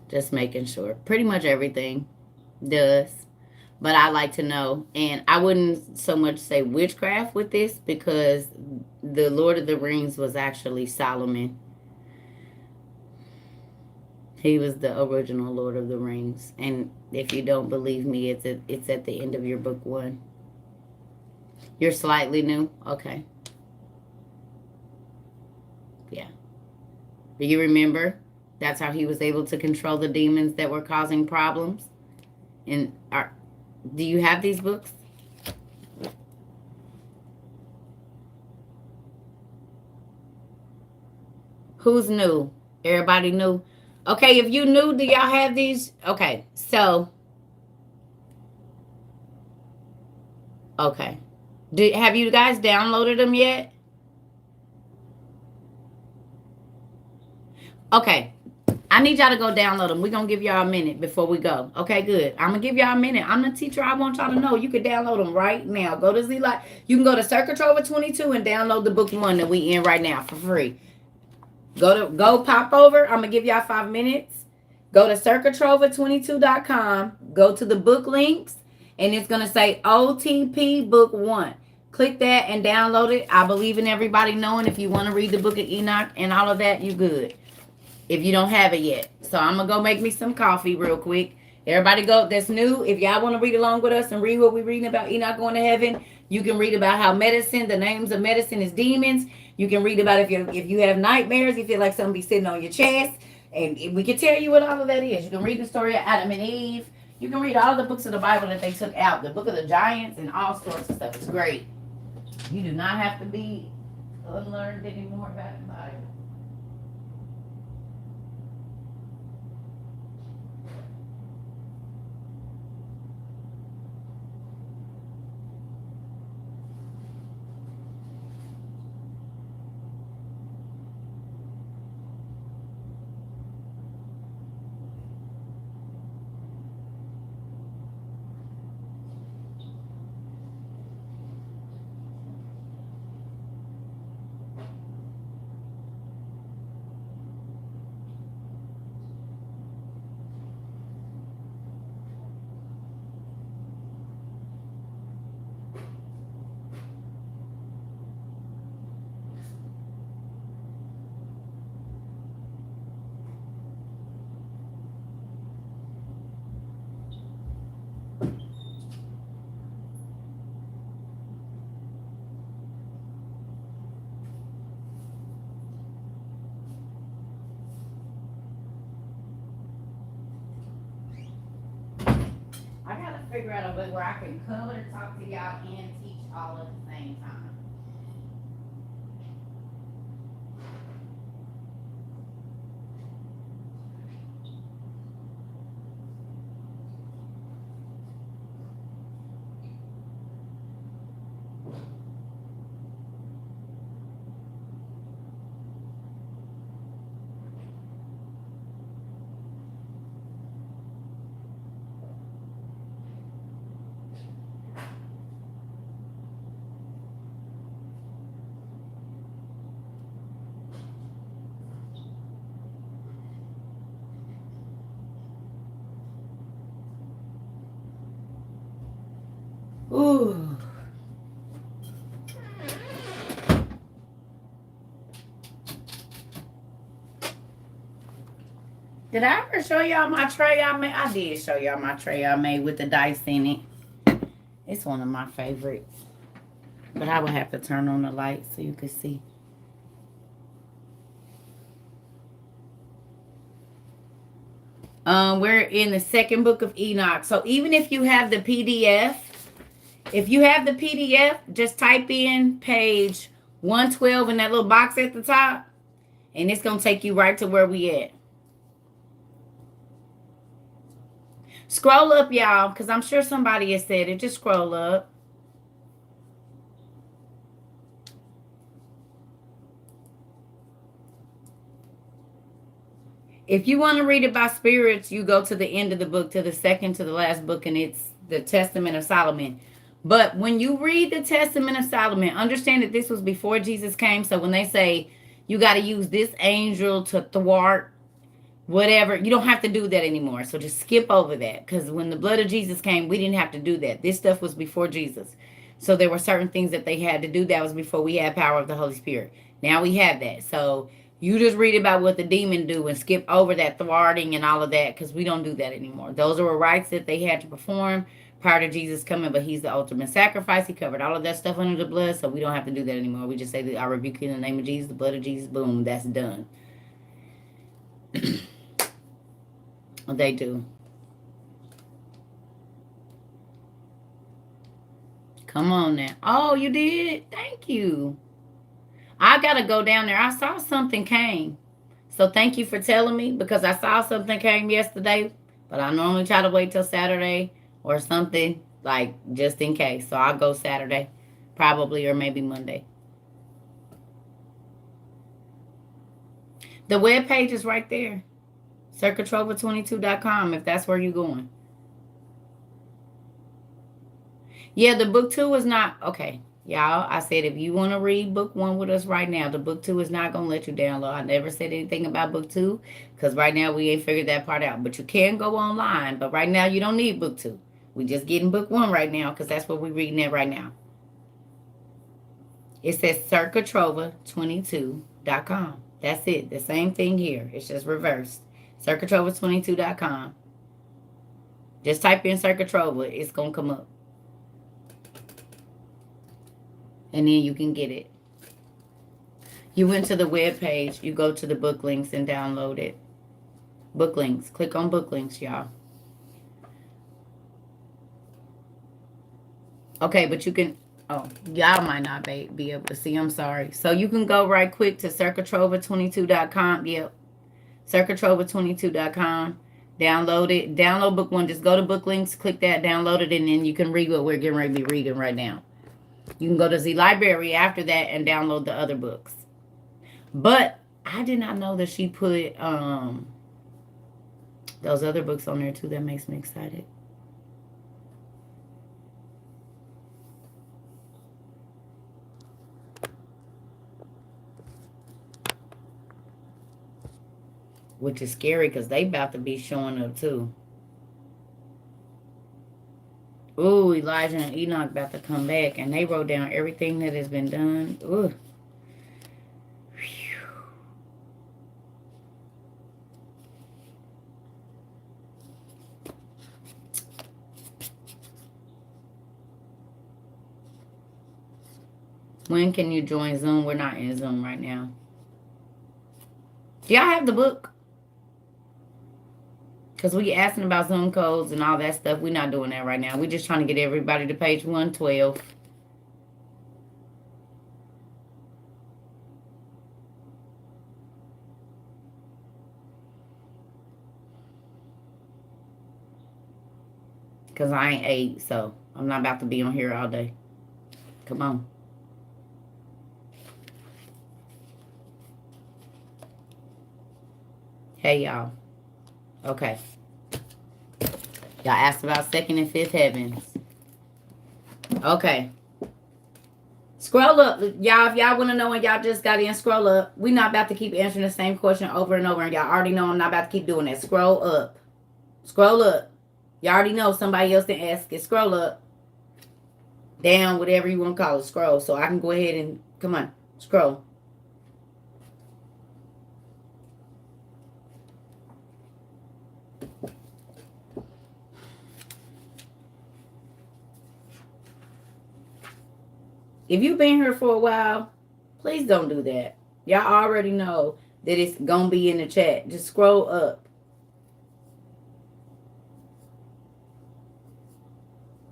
S1: Just making sure. Pretty much everything does. But I like to know. And I wouldn't so much say witchcraft with this because the Lord of the Rings was actually Solomon. He was the original Lord of the Rings. And if you don't believe me, it's at the end of your book one. You're slightly new? Okay. Yeah. Do you remember? That's how he was able to control the demons that were causing problems. And do you have these books? Who's new? Everybody new? Okay, if you new, do y'all have these? Okay, so okay. Have you guys downloaded them yet? Okay. I need y'all to go download them. We're going to give y'all a minute before we go. Okay, good. I'm going to give y'all a minute. I'm the teacher. I want y'all to know you can download them right now. Go to Z-Light. You can go to Circuit Trover 22 and download the book one that we in right now for free. Go pop over. I'm going to give y'all 5 minutes. Go to circuitrover22.com. Go to the book links. And it's going to say OTP Book 1. Click that and download it. I believe in everybody knowing if you want to read the book of Enoch and all of that, you good. If you don't have it yet. So I'm going to go make me some coffee real quick. Everybody go that's new. If y'all want to read along with us and read what we're reading about Enoch going to heaven, you can read about how medicine, the names of medicine is demons. You can read about if you have nightmares, you feel like something be sitting on your chest. And we can tell you what all of that is. You can read the story of Adam and Eve. You can read all the books of the Bible that they took out. The book of the giants and all sorts of stuff. It's great. You do not have to be unlearned anymore about the Bible. I gotta figure out a way where I can color, talk to y'all, and teach all at the same time. Ooh. Did I ever show y'all my tray I made? I did show y'all my tray I made with the dice in it. It's one of my favorites. But I would have to turn on the light so you could see. We're in the second book of Enoch. So even if you have the PDF, just type in page 112 in that little box at the top, and it's going to take you right to where we at. Scroll up, y'all, because I'm sure somebody has said it. Just scroll up. If you want to read about spirits, you go to the end of the book, to the second to the last book, and it's the Testament of Solomon. But when you read the Testament of Solomon, understand that this was before Jesus came. So when they say You got to use this angel to thwart whatever. You don't have to do that anymore. So just skip over that. Because when the blood of Jesus came, we didn't have to do that. This stuff was before Jesus. So there were certain things that they had to do. That was before we had power of the Holy Spirit. Now we have that. So you just read about what the demon do and skip over that thwarting and all of that, because we don't do that anymore. Those were rites that they had to perform prior to Jesus coming, but he's the ultimate sacrifice. He covered all of that stuff under the blood, so we don't have to do that anymore. We just say that I rebuke you in the name of Jesus, the blood of Jesus, boom, that's done. They do. Come on now. Oh, you did? Thank you. I got to go down there. I saw something came. So thank you for telling me, because I saw something came yesterday, but I normally try to wait till Saturday or something, like just in case. So I'll go Saturday, probably, or maybe Monday. The web page is right there. Circatrova22.com, if that's where you're going. Yeah, the book 2 is not, okay. Y'all, I said if you want to read book 1 with us right now, the book 2 is not going to let you download. I never said anything about book 2, because right now we ain't figured that part out. But you can go online, but right now you don't need book 2. We just getting book 1 right now, because that's what we're reading it right now. It says Circatrova22.com. That's it. The same thing here. It's just reversed. Circatrova22.com. Just type in Circatrova. It's going to come up. And then you can get it. You went to the web page. You go to the book links and download it. Book links. Click on book links, y'all. Okay, but you can... Oh, y'all might not be able to see. I'm sorry. So you can go right quick to Circatrova22.com. Yep. Circatrova22.com. Download it. Download book 1. Just go to book links. Click that. Download it. And then you can read what we're getting ready to be reading right now. You can go to Z Library after that and download the other books. But I did not know that she put those other books on there too. That makes me excited. Which is scary, because they about to be showing up too. Ooh, Elijah and Enoch about to come back, and they wrote down everything that has been done. Ooh. When can you join Zoom? We're not in Zoom right now. Do y'all have the book? Because we asking about Zoom codes and all that stuff. We're not doing that right now. We're just trying to get everybody to page 112. Because I ain't 8, so I'm not about to be on here all day. Come on. Hey, y'all. Okay. Y'all asked about 2nd and 5th heavens. Okay. Scroll up. Y'all, if y'all want to know when y'all just got in, scroll up. We're not about to keep answering the same question over and over. And y'all already know I'm not about to keep doing that. Scroll up. Scroll up. Y'all already know somebody else didn't ask it. Scroll up. Down, whatever you want to call it. Scroll. So I can go ahead and, come on. Scroll. If you've been here for a while, please don't do that. Y'all already know that it's going to be in the chat. Just scroll up.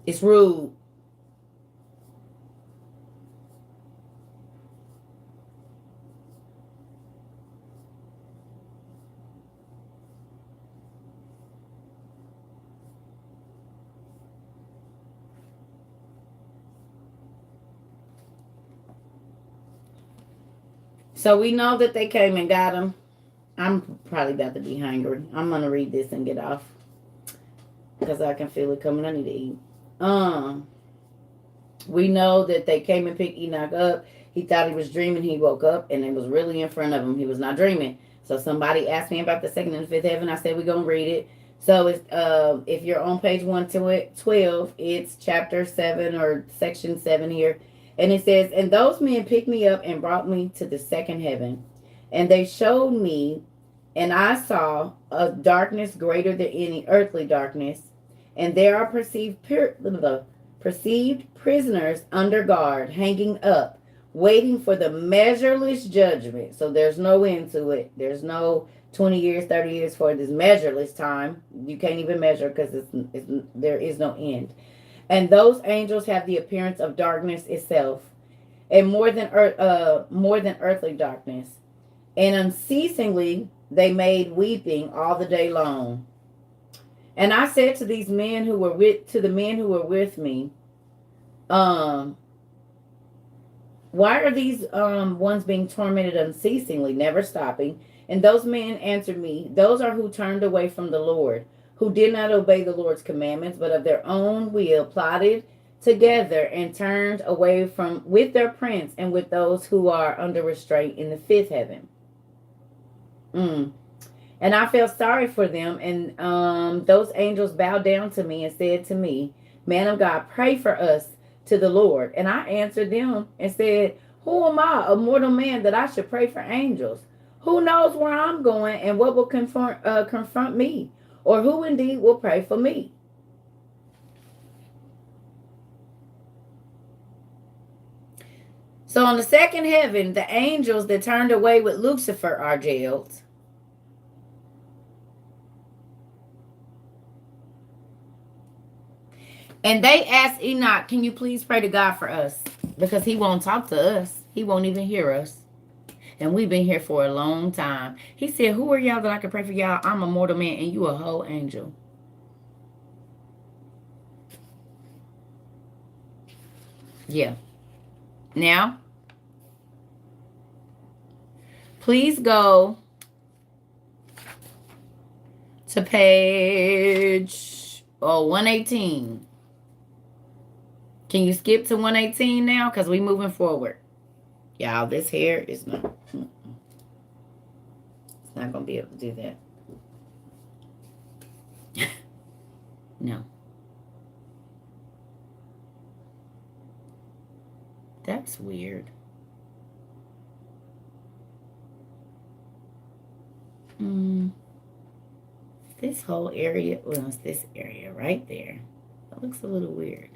S1: It's rude. So we know that they came and got him. I'm probably about to be hungry. I'm going to read this and get off. Because I can feel it coming. I need to eat. We know that they came and picked Enoch up. He thought he was dreaming. He woke up and it was really in front of him. He was not dreaming. So somebody asked me about the second and fifth heaven. I said we're gonna read it. So it's if you're on page 112, it's chapter 7 or section 7 here. And it says, and those men picked me up and brought me to the second heaven. And they showed me, and I saw a darkness greater than any earthly darkness. And there are perceived prisoners under guard, hanging up, waiting for the measureless judgment. So there's no end to it. There's no 20 years, 30 years for this measureless time. You can't even measure because there is no end. And those angels have the appearance of darkness itself, and more than earthly darkness. And unceasingly they made weeping all the day long. And I said to the men who were with me, why are these ones being tormented unceasingly, never stopping? And those men answered me, those are who turned away from the Lord, who did not obey the Lord's commandments, but of their own will plotted together and turned away from with their prince and with those who are under restraint in the fifth heaven. And I felt sorry for them. And those angels bowed down to me and said to me, man of God, pray for us to the Lord. And I answered them and said, who am I, a mortal man, that I should pray for angels? Who knows where I'm going and what will confront me? Or who indeed will pray for me? So on the second heaven, the angels that turned away with Lucifer are jailed. And they asked Enoch, can you please pray to God for us? Because he won't talk to us. He won't even hear us. And we've been here for a long time. He said, who are y'all that I can pray for y'all? I'm a mortal man and you a whole angel. Yeah. Now, please go to page 118. Can you skip to 118 now? Because we're moving forward. Y'all, this hair is not... It's not going to be able to do that. No. That's weird. This whole area, well, it's this area right there. That looks a little weird.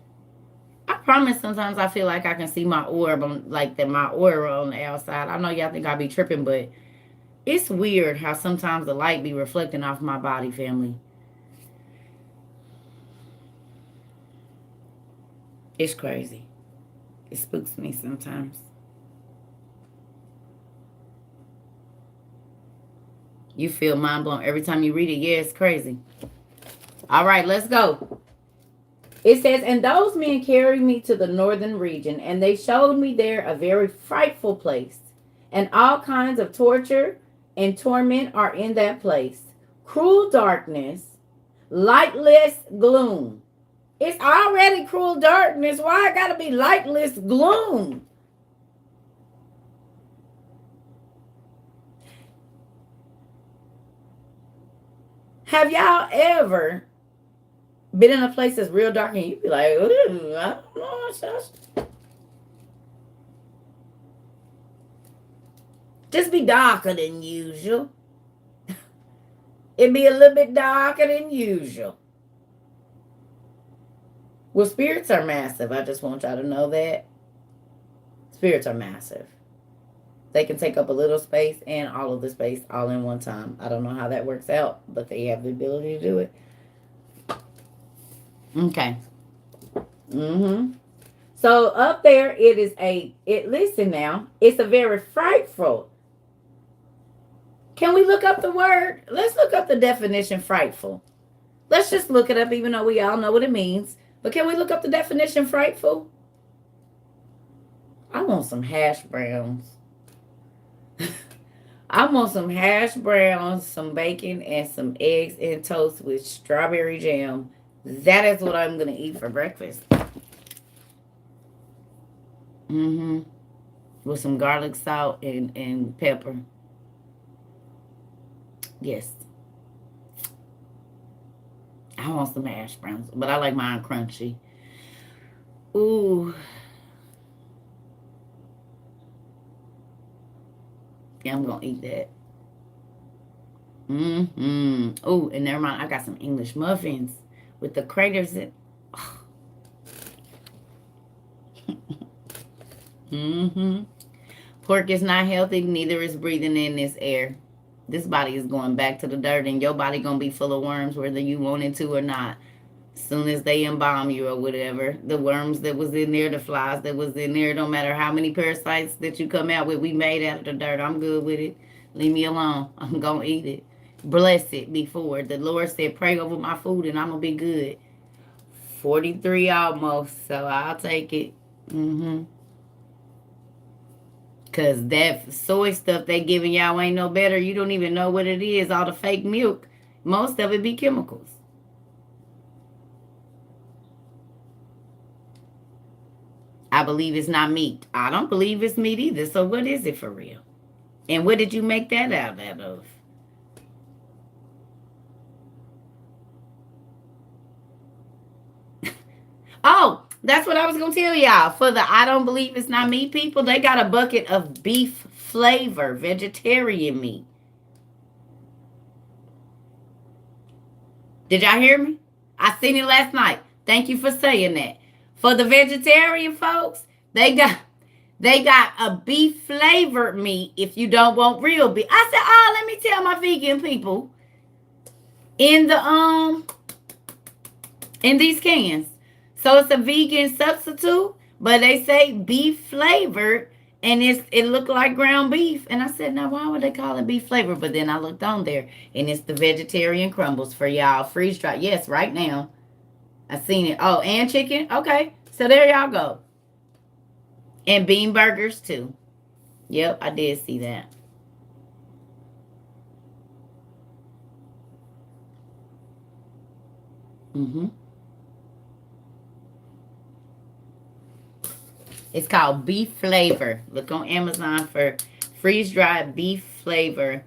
S1: I promise sometimes I feel like I can see my orb on, my aura on the outside. I know y'all think I be tripping, but it's weird how sometimes the light be reflecting off my body, family. It's crazy. It spooks me sometimes. You feel mind blown every time you read it. Yeah, it's crazy. All right, let's go. It says, and those men carried me to the northern region, and they showed me there a very frightful place, and all kinds of torture and torment are in that place. Cruel darkness, lightless gloom. It's already cruel darkness. Why it gotta be lightless gloom? Have y'all ever been in a place that's real dark and you be like, ooh, I don't know. Just be darker than usual. It'd be a little bit darker than usual. Well, spirits are massive. I just want y'all to know that. Spirits are massive. They can take up a little space and all of the space all in one time. I don't know how that works out, but they have the ability to do it. Okay. So up there, listen now, it's a very frightful. Can we look up the word? Let's look up the definition frightful. Let's just look it up, even though we all know what it means. But can we look up the definition frightful? I want some hash browns. I want some hash browns, some bacon, and some eggs and toast with strawberry jam. That is what I'm going to eat for breakfast. Mm-hmm. With some garlic, salt, and pepper. Yes. I want some hash browns, but I like mine crunchy. Ooh. Yeah, I'm gonna eat that. Mm-hmm. Oh, and never mind. I got some English muffins with the craters in. Mm-hmm. Pork is not healthy, neither is breathing in this air. This body is going back to the dirt, and your body gonna be full of worms whether you want it to or not. As soon as they embalm you or whatever, the worms that was in there, the flies that was in there, no matter how many parasites that you come out with, we made out of the dirt. I'm good with it. Leave me alone. I'm gonna eat it. Bless it before. The Lord said, pray over my food and I'm gonna be good. 43 almost, so I'll take it. Mm-hmm. Cause that soy stuff they giving y'all ain't no better. You don't even know what it is. All the fake milk. Most of it be chemicals. I believe it's not meat. I don't believe it's meat either. So what is it for real? And what did you make that out of? Oh, that's what I was gonna tell y'all. For the I don't believe it's not meat people, they got a bucket of beef flavor, vegetarian meat. Did y'all hear me? I seen it last night. Thank you for saying that. For the vegetarian folks, they got a beef flavored meat if you don't want real beef. I said, oh, let me tell my vegan people in the in these cans. So it's a vegan substitute, but they say beef flavored and it looked like ground beef. And I said, now why would they call it beef flavored? But then I looked on there and it's the vegetarian crumbles for y'all. Freeze dry. Yes, right now. I seen it. Oh, and chicken. Okay. So there y'all go. And bean burgers too. Yep, I did see that. Mm-hmm. It's called beef flavor. Look on Amazon for freeze dried beef flavor.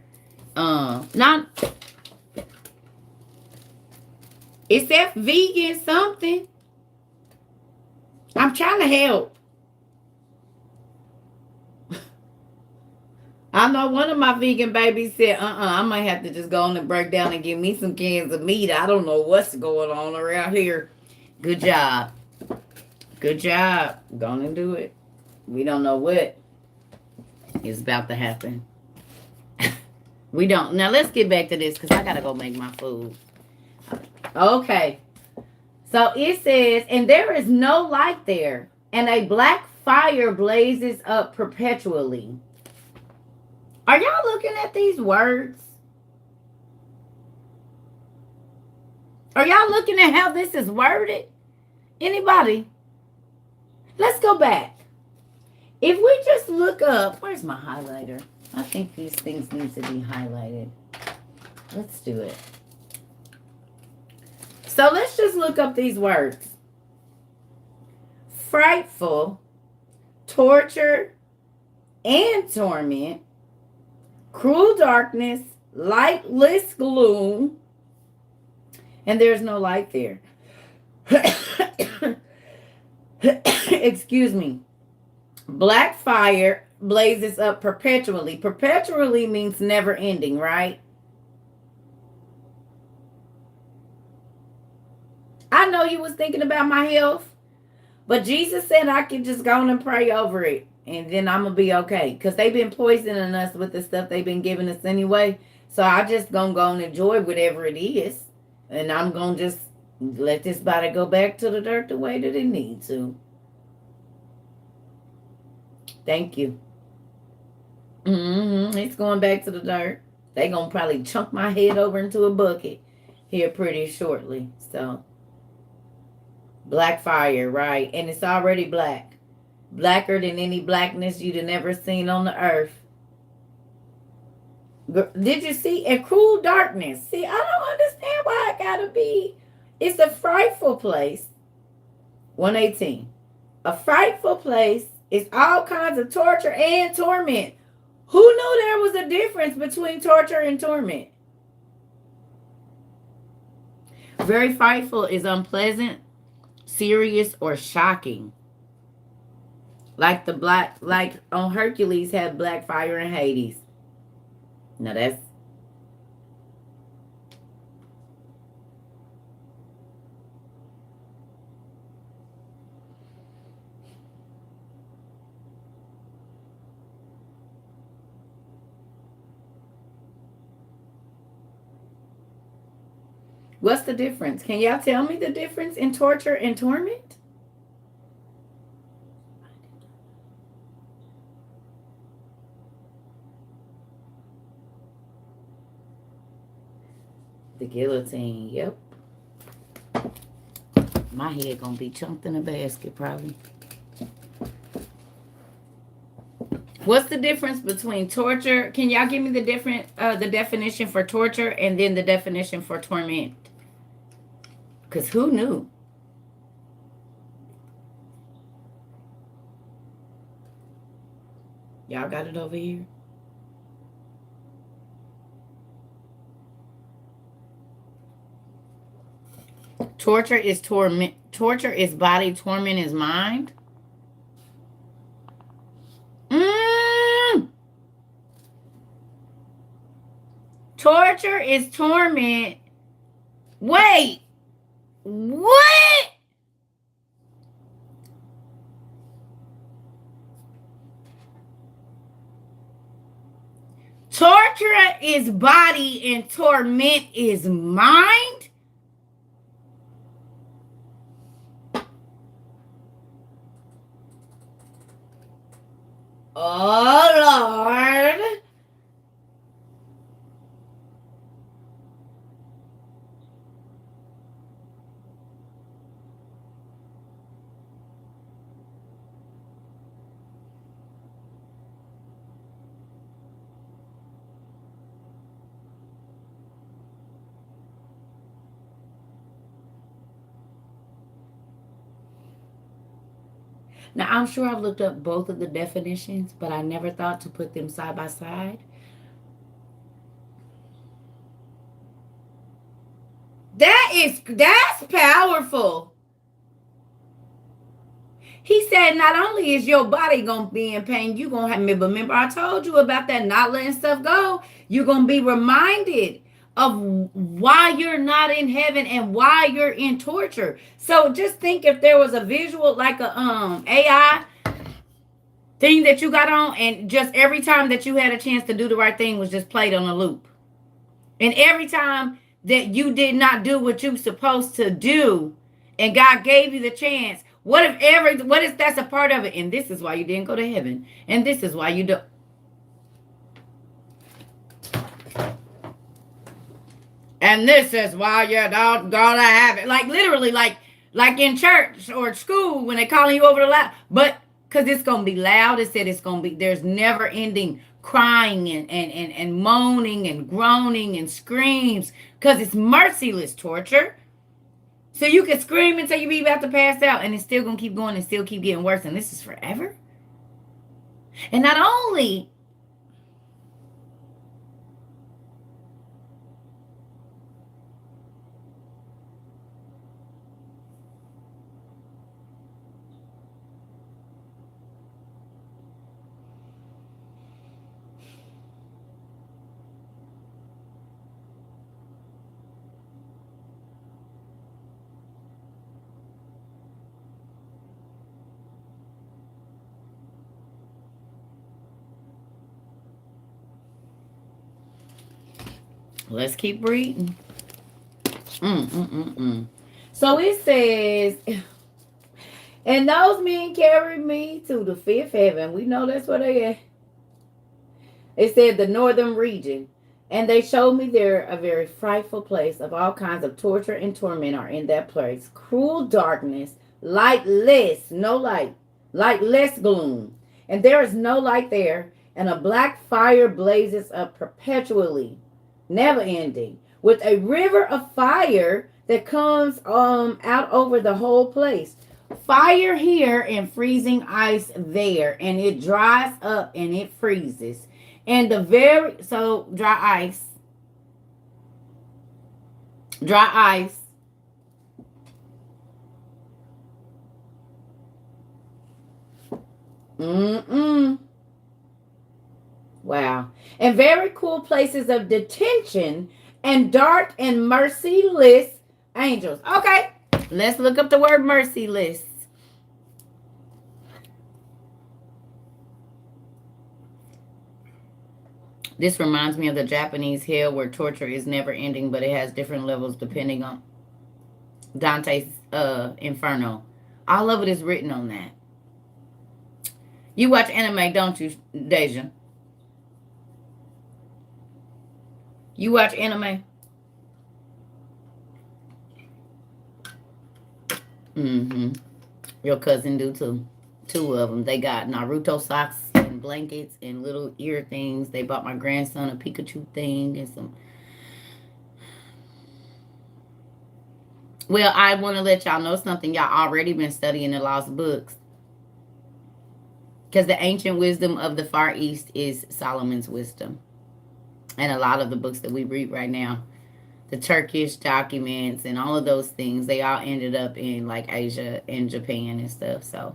S1: Not Is that vegan something? I'm trying to help. I know one of my vegan babies said, I might have to just go on and break down and give me some cans of meat. I don't know what's going on around here. Good job. Good job. Go on and do it. We don't know what is about to happen. We don't. Now let's get back to this because I got to go make my food. Okay. So it says, and there is no light there, and a black fire blazes up perpetually. Are y'all looking at these words? Are y'all looking at how this is worded? Anybody? Let's go back. If we just look up, where's my highlighter? I think these things need to be highlighted. Let's do it. So let's just look up these words. Frightful, torture, and torment, cruel darkness, lightless gloom, and there's no light there. Excuse me. Black fire blazes up perpetually. Perpetually means never ending, right? I know you was thinking about my health, but Jesus said I could just go on and pray over it, and then I'm going to be okay. Because they've been poisoning us with the stuff they've been giving us anyway. So I just going to go and enjoy whatever it is. And I'm going to just let this body go back to the dirt the way that it needs to. Thank you. It's going back to the dirt. They going to probably chunk my head over into a bucket here pretty shortly. So, black fire, right? And it's already black. Blacker than any blackness you'd have never seen on the earth. Did you see? A cruel darkness. See, I don't understand why it gotta be. It's a frightful place. 118. A frightful place It's all kinds of torture and torment. Who knew there was a difference between torture and torment? Very frightful is unpleasant, serious, or shocking. Like on Hercules had black fire in Hades. Now that's what's the difference? Can y'all tell me the difference in torture and torment? The guillotine, yep. My head gonna be chunked in a basket probably. What's the difference between torture? Can y'all give me the definition for torture and then the definition for torment? Because who knew? Y'all got it over here? Torture is torment. Torture is body. Torment is mind. Torture is torment. Wait. What? Torture is body and torment is mind? Oh, Lord. Now, I'm sure I've looked up both of the definitions, but I never thought to put them side by side. That's powerful. He said not only is your body going to be in pain, you're going to have, remember I told you about that not letting stuff go. You're going to be reminded of why you're not in heaven and why you're in torture. So just think if there was a visual, like a AI thing that you got on, and just every time that you had a chance to do the right thing was just played on a loop. And every time that you did not do what you were supposed to do, and God gave you the chance, what if that's a part of it? And this is why you didn't go to heaven. And this is why you don't. And this is why you don't gonna have it. Like literally, like in church or school when they calling you over the loud. But because it's gonna be loud, it said it's gonna be, there's never ending crying and moaning and groaning and screams, because it's merciless torture. So you can scream until you be about to pass out, and it's still gonna keep going and still keep getting worse. And this is forever. And not only let's keep reading. So it says, and those men carried me to the fifth heaven. We know that's where they at. It said the northern region. And they showed me there a very frightful place of all kinds of torture and torment are in that place. Cruel darkness, lightless, no light, lightless gloom. And there is no light there. And a black fire blazes up perpetually, never ending, with a river of fire that comes out over the whole place. Fire here and freezing ice there, and it dries up and it freezes. And the very so dry ice. Mm-mm. Wow. And very cool places of detention and dark and merciless angels. Okay, let's look up the word merciless. This reminds me of the Japanese hell where torture is never ending, but it has different levels depending on Dante's Inferno. All of it is written on that. You watch anime, don't you, Deja? You watch anime? Mm-hmm. Your cousin do too. Two of them. They got Naruto socks and blankets and little ear things. They bought my grandson a Pikachu thing and some. Well, I want to let y'all know something. Y'all already been studying the lost books. Because the ancient wisdom of the Far East is Solomon's wisdom. And a lot of the books that we read right now, the Turkish documents and all of those things, they all ended up in like Asia and Japan and stuff. So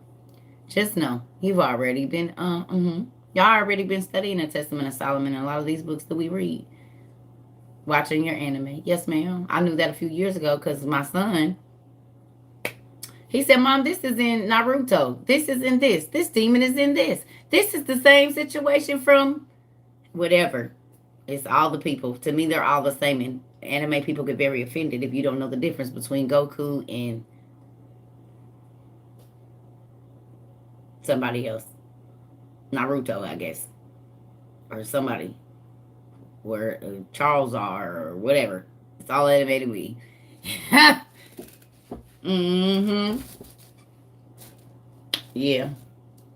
S1: just know you've already been, y'all already been studying the Testament of Solomon and a lot of these books that we read. Watching your anime. Yes, ma'am. I knew that a few years ago because my son, he said, Mom, this is in Naruto. This is in this. This demon is in this. This is the same situation from whatever. It's all the people. To me, they're all the same. And anime people get very offended if you don't know the difference between Goku and somebody else. Naruto, I guess. Or somebody. Where Charles are or whatever. It's all animated we. Mm-hmm. Yeah.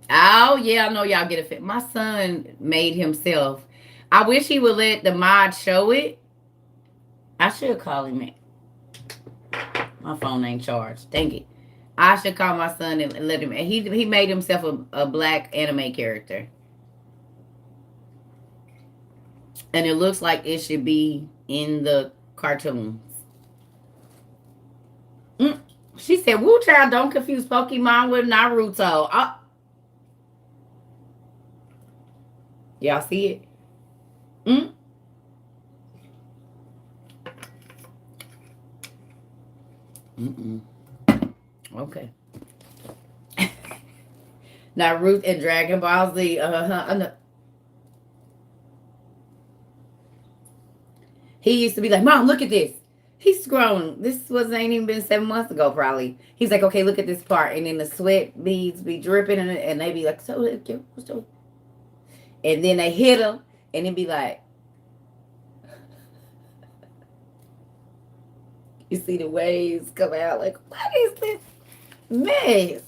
S1: Oh, yeah, I know y'all get a fit. My son made himself. I wish he would let the mod show it. I should call him. My phone ain't charged. Dang it. I should call my son and let him. He made himself a black anime character. And it looks like it should be in the cartoons. She said, Woo child, don't confuse Pokemon with Naruto. Y'all see it? Mm-mm. Okay. Naruto and Dragon Ball Z. He used to be like, Mom, look at this. He's grown. This ain't even been 7 months ago, probably. He's like, okay, look at this part. And then the sweat beads be dripping and they be like, so, and then they hit him and it be like, you see the waves come out like, what is this mess?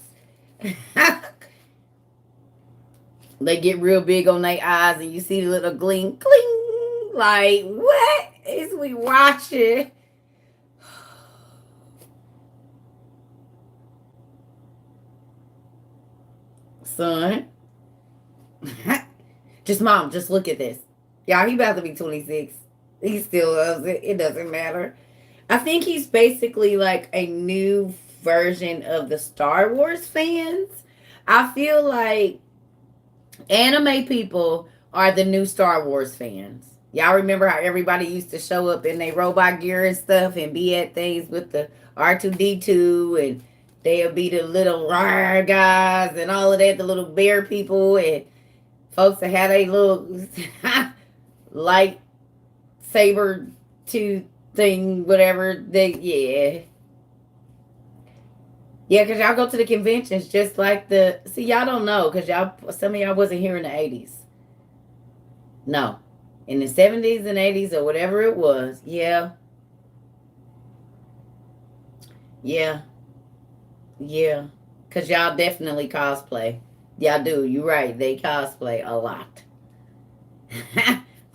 S1: They get real big on their eyes and you see the little gleam, cling. Like, what is we watching? Son. Mom, just look at this. Y'all, he about to be 26. He still loves it. It doesn't matter. I think he's basically like a new version of the Star Wars fans. I feel like anime people are the new Star Wars fans. Y'all remember how everybody used to show up in their robot gear and stuff and be at things with the R2D2 and they'll be the little rawr guys and all of that, the little bear people and folks that had a little lightsaber tooth thing, whatever. Yeah, because y'all go to the conventions just like see, y'all don't know because some of y'all wasn't here in the 80s. No. In the 70s and 80s or whatever it was. Yeah. Because y'all definitely cosplay. Y'all do. You're right. They cosplay a lot.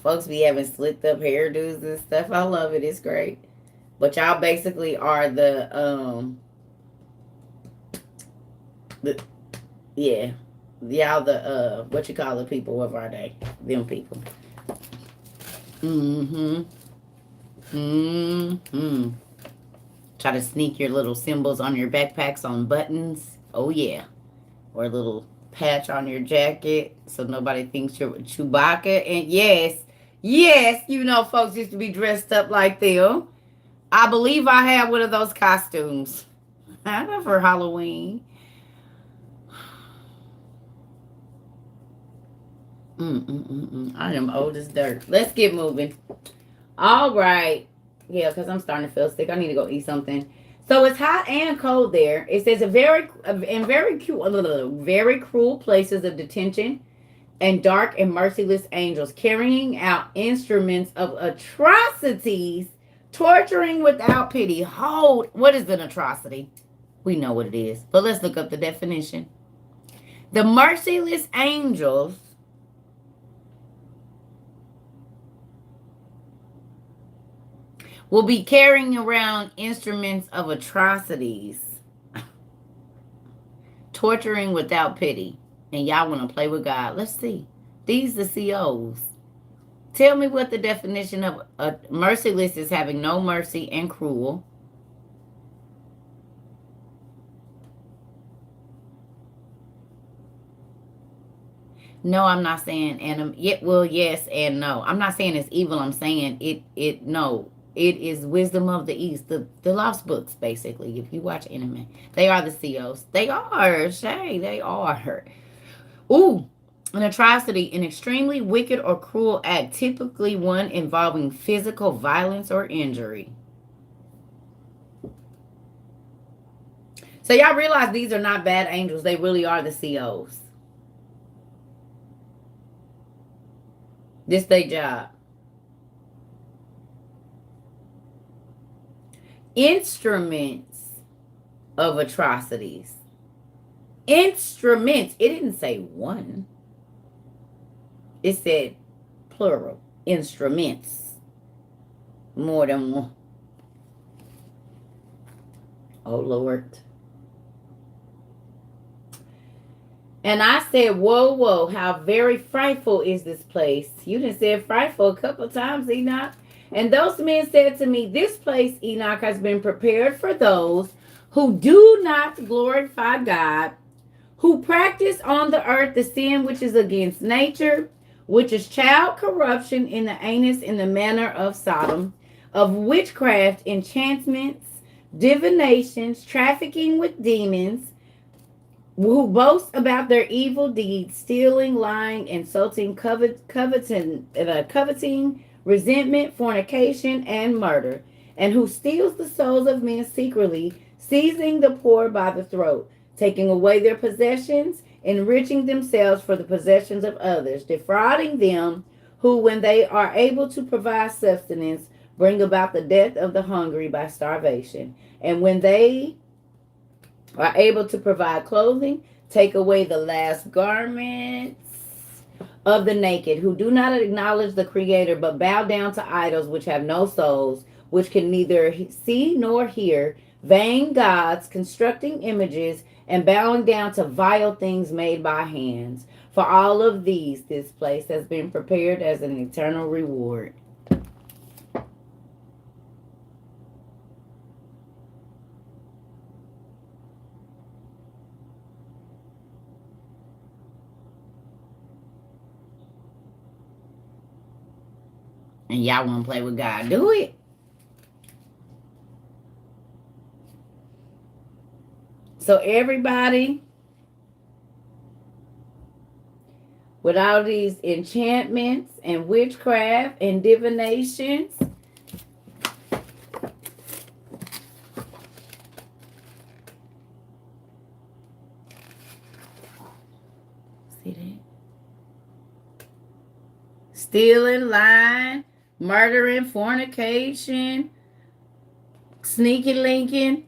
S1: Folks be having slicked up hairdos and stuff. I love it. It's great. But y'all basically are the Yeah. Y'all the what you call the people, what are they? Them people. Mm-hmm. Mm-hmm. Try to sneak your little symbols on your backpacks on buttons. Oh yeah. Or a little patch on your jacket so nobody thinks you're Chewbacca. And yes, you know folks used to be dressed up like them. I believe I had one of those costumes for Halloween. I am old as dirt. Let's get moving. All right. Yeah, because I'm starting to feel sick. I need to go eat something. So it's hot and cold there. It says very cruel places of detention and dark and merciless angels carrying out instruments of atrocities, torturing without pity. Hold, what is an atrocity? We know what it is, but let's look up the definition. The merciless angels will be carrying around instruments of atrocities, torturing without pity. And y'all want to play with God. Let's see. These the COs. Tell me what the definition of merciless is: having no mercy and cruel. No, I'm not saying yes and no. I'm not saying it's evil. I'm saying no. It is wisdom of the East. The lost books, basically. If you watch anime. They are the COs. They are, Shay. They are. Ooh. An atrocity, an extremely wicked or cruel act, typically one involving physical violence or injury. So y'all realize these are not bad angels. They really are the COs. This their job. Instruments of atrocities. Instruments. It didn't say one. It said plural. Instruments. More than one. Oh, Lord. And I said, whoa, how very frightful is this place. You done said frightful a couple of times, Enoch. And those men said to me, this place, Enoch, has been prepared for those who do not glorify God, who practice on the earth the sin which is against nature, which is child corruption in the anus in the manner of Sodom, of witchcraft, enchantments, divinations, trafficking with demons, who boast about their evil deeds, stealing, lying, insulting, coveting, resentment, fornication, and murder, and who steals the souls of men secretly, seizing the poor by the throat, taking away their possessions, enriching themselves for the possessions of others, defrauding them who, when they are able to provide sustenance, bring about the death of the hungry by starvation, and when they are able to provide clothing, take away the last garments of the naked, who do not acknowledge the Creator, but bow down to idols which have no souls, which can neither see nor hear, vain gods, constructing images, and bowing down to vile things made by hands. For all of these, this place has been prepared as an eternal reward. And y'all want to play with God. Do it. So everybody, with all these enchantments and witchcraft and divinations, see that? Stealing, lying, murdering, fornication, sneaky linking,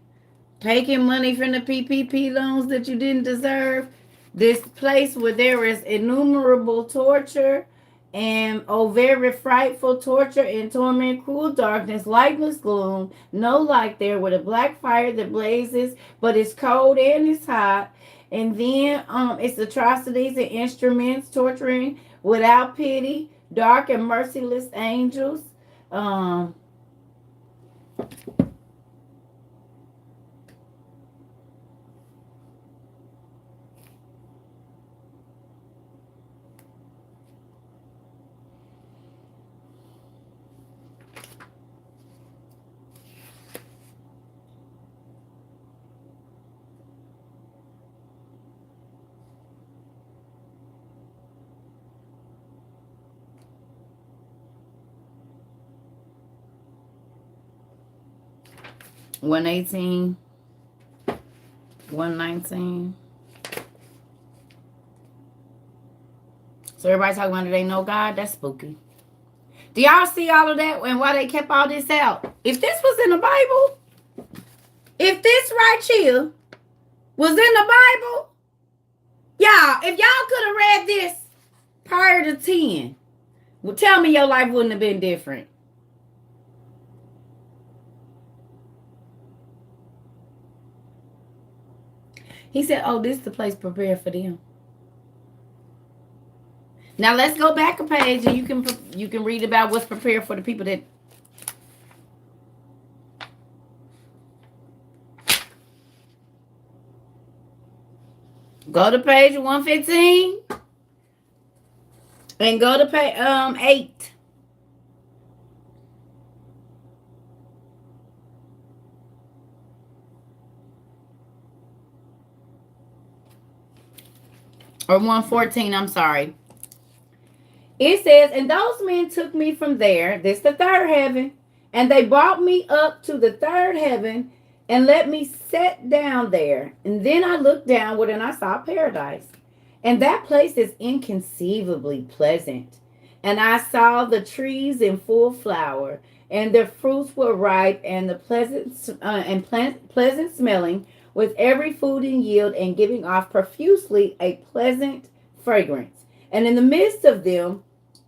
S1: taking money from the PPP loans that you didn't deserve. This place where there is innumerable torture And oh, very frightful torture and torment, cruel darkness, lightless gloom, no light there, with a black fire that blazes, but it's cold and it's hot. And then it's atrocities and instruments, torturing without pity, dark and merciless angels. Um, 118, 119. So everybody talking about it ain't no God? That's spooky. Do y'all see all of that and why they kept all this out? If this was in the Bible, if this right here was in the Bible, y'all, if y'all could have read this prior to 10, well, tell me your life wouldn't have been different. He said, oh, this is the place prepared for them. Now let's go back a page and you can read about what's prepared for the people that. Go to page 115 and go to page 8. Or 114, I'm sorry. It says, and those men took me from there, this the third heaven, and they brought me up to the third heaven and let me sit down there. And then I looked downward and I saw paradise. And that place is inconceivably pleasant. And I saw the trees in full flower, and their fruits were ripe, and the pleasant smelling, with every food in yield, and giving off profusely a pleasant fragrance. And in the midst of them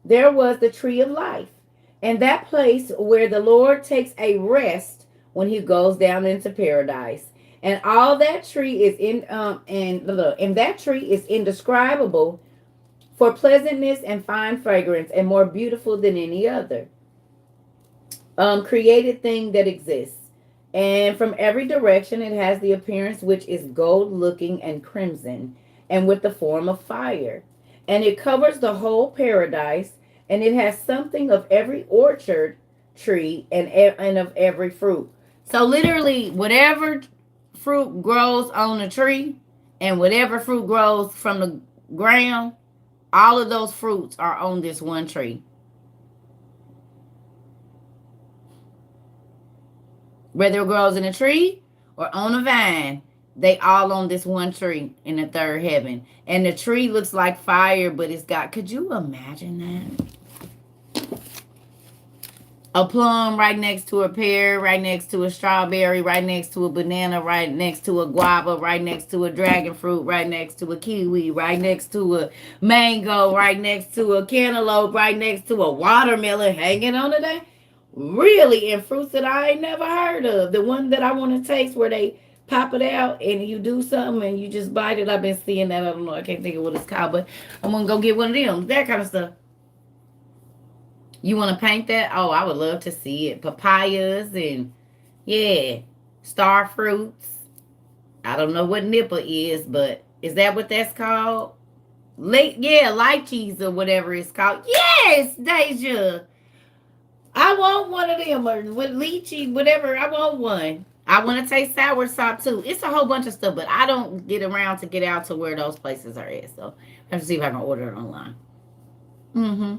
S1: there was the tree of life, and that place where the Lord takes a rest when he goes down into paradise. And all that tree is and that tree is indescribable for pleasantness and fine fragrance, and more beautiful than any other created thing that exists. And from every direction it has the appearance which is gold looking and crimson, and with the form of fire. And it covers the whole paradise, and it has something of every orchard tree and of every fruit. So literally, whatever fruit grows on a tree and whatever fruit grows from the ground, all of those fruits are on this one tree. Whether it grows in a tree or on a vine, they all on this one tree in the third heaven. And the tree looks like fire, but it's got, could you imagine that? A plum right next to a pear, right next to a strawberry, right next to a banana, right next to a guava, right next to a dragon fruit, right next to a kiwi, right next to a mango, right next to a cantaloupe, right next to a watermelon hanging on it there. Really, and fruits that I ain't never heard of. The one that I want to taste where they pop it out and you do something and you just bite it. I've been seeing that. I don't know. I can't think of what it's called, but I'm going to go get one of them. That kind of stuff. You want to paint that? Oh, I would love to see it. Papayas and, yeah, star fruits. I don't know what nipple is, but is that what that's called? Lychees or whatever it's called. Yes, Deja. I want one of them, or with lychee, whatever. I want one. I want to taste soursop too. It's a whole bunch of stuff, but I don't get around to get out to where those places are at. So I have to see if I can order it online. Mm-hmm.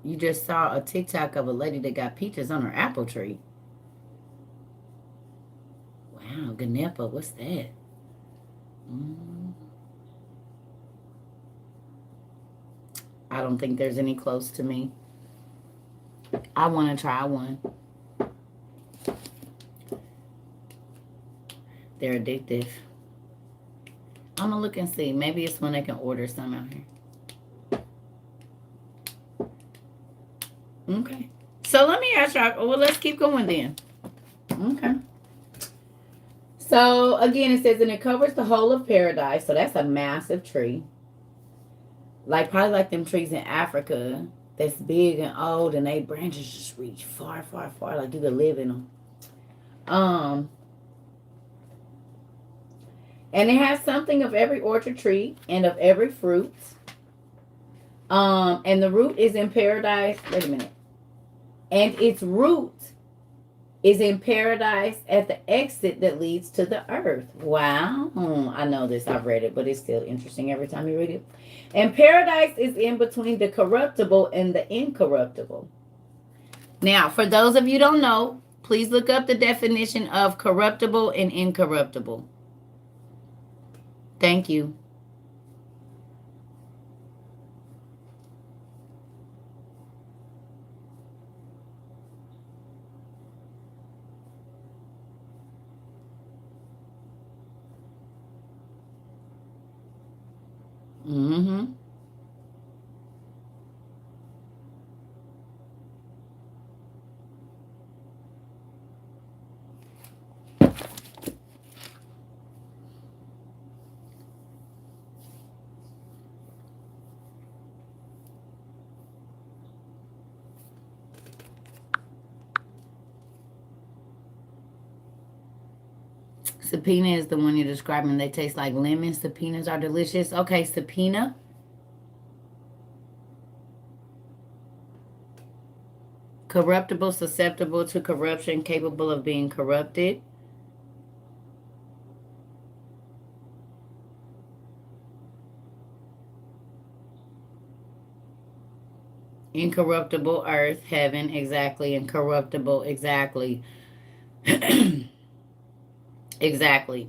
S1: You just saw a TikTok of a lady that got peaches on her apple tree. Wow, Ganepa, what's that? I don't think there's any close to me. I want to try one. They're addictive. I'm gonna look and see. Maybe it's when they can order some out here. Okay. So let me ask y'all. Well, let's keep going then. Okay. So again, it says, and it covers the whole of paradise. So that's a massive tree. Like probably like them trees in Africa that's big and old, and they branches just reach far, far, far. Like you could live in them. And it has something of every orchard tree and of every fruit. And the root is in paradise. Wait a minute. And its root is in paradise at the exit that leads to the earth. Wow. I know this. I've read it, but it's still interesting every time you read it. And paradise is in between the corruptible and the incorruptible. Now, for those of you who don't know, please look up the definition of corruptible and incorruptible. Thank you. Mm-hmm. Subpoena is the one you're describing. They taste like lemon. Subpoenas are delicious. Okay, subpoena. Corruptible, susceptible to corruption, capable of being corrupted. Incorruptible, earth, heaven, exactly. Incorruptible, exactly. Exactly.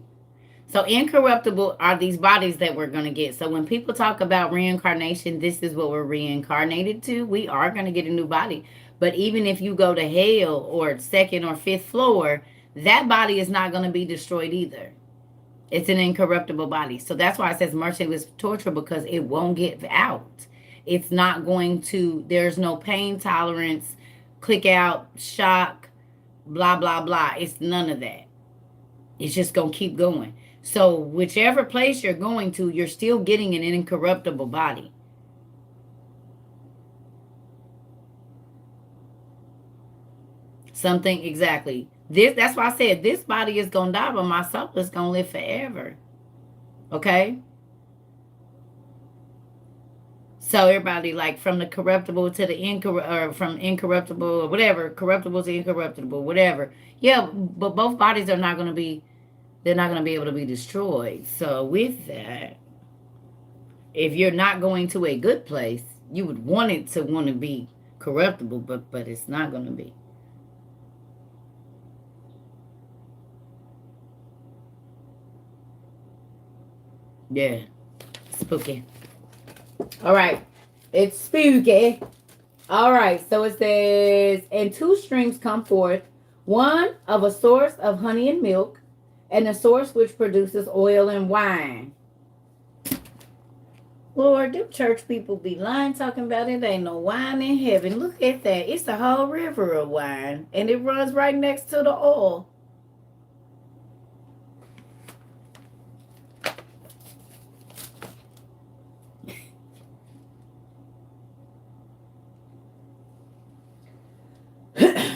S1: So incorruptible are these bodies that we're going to get. So when people talk about reincarnation, this is what we're reincarnated to. We are going to get a new body. But even if you go to hell or second or fifth floor, that body is not going to be destroyed either. It's an incorruptible body. So that's why it says merciless torture, because it won't get out. It's not going to, there's no pain tolerance, click out, shock, blah, blah, blah. It's none of that. It's just going to keep going. So whichever place you're going to, you're still getting an incorruptible body. Something, exactly. That's why I said this body is going to die, but my soul is going to live forever. Okay? So everybody, like from the corruptible to the or from incorruptible or whatever, corruptible to incorruptible, whatever. Yeah, but both bodies are not going to be, they're not going to be able to be destroyed. So with that, if you're not going to a good place, you would want it to want to be corruptible, but it's not going to be. Yeah, spooky. All right, it's spooky. All right, so it says, and two streams come forth, one of a source of honey and milk, and a source which produces oil and wine. Lord, them church people be lying talking about it ain't no wine in heaven. Look at that. It's a whole river of wine, and it runs right next to the oil.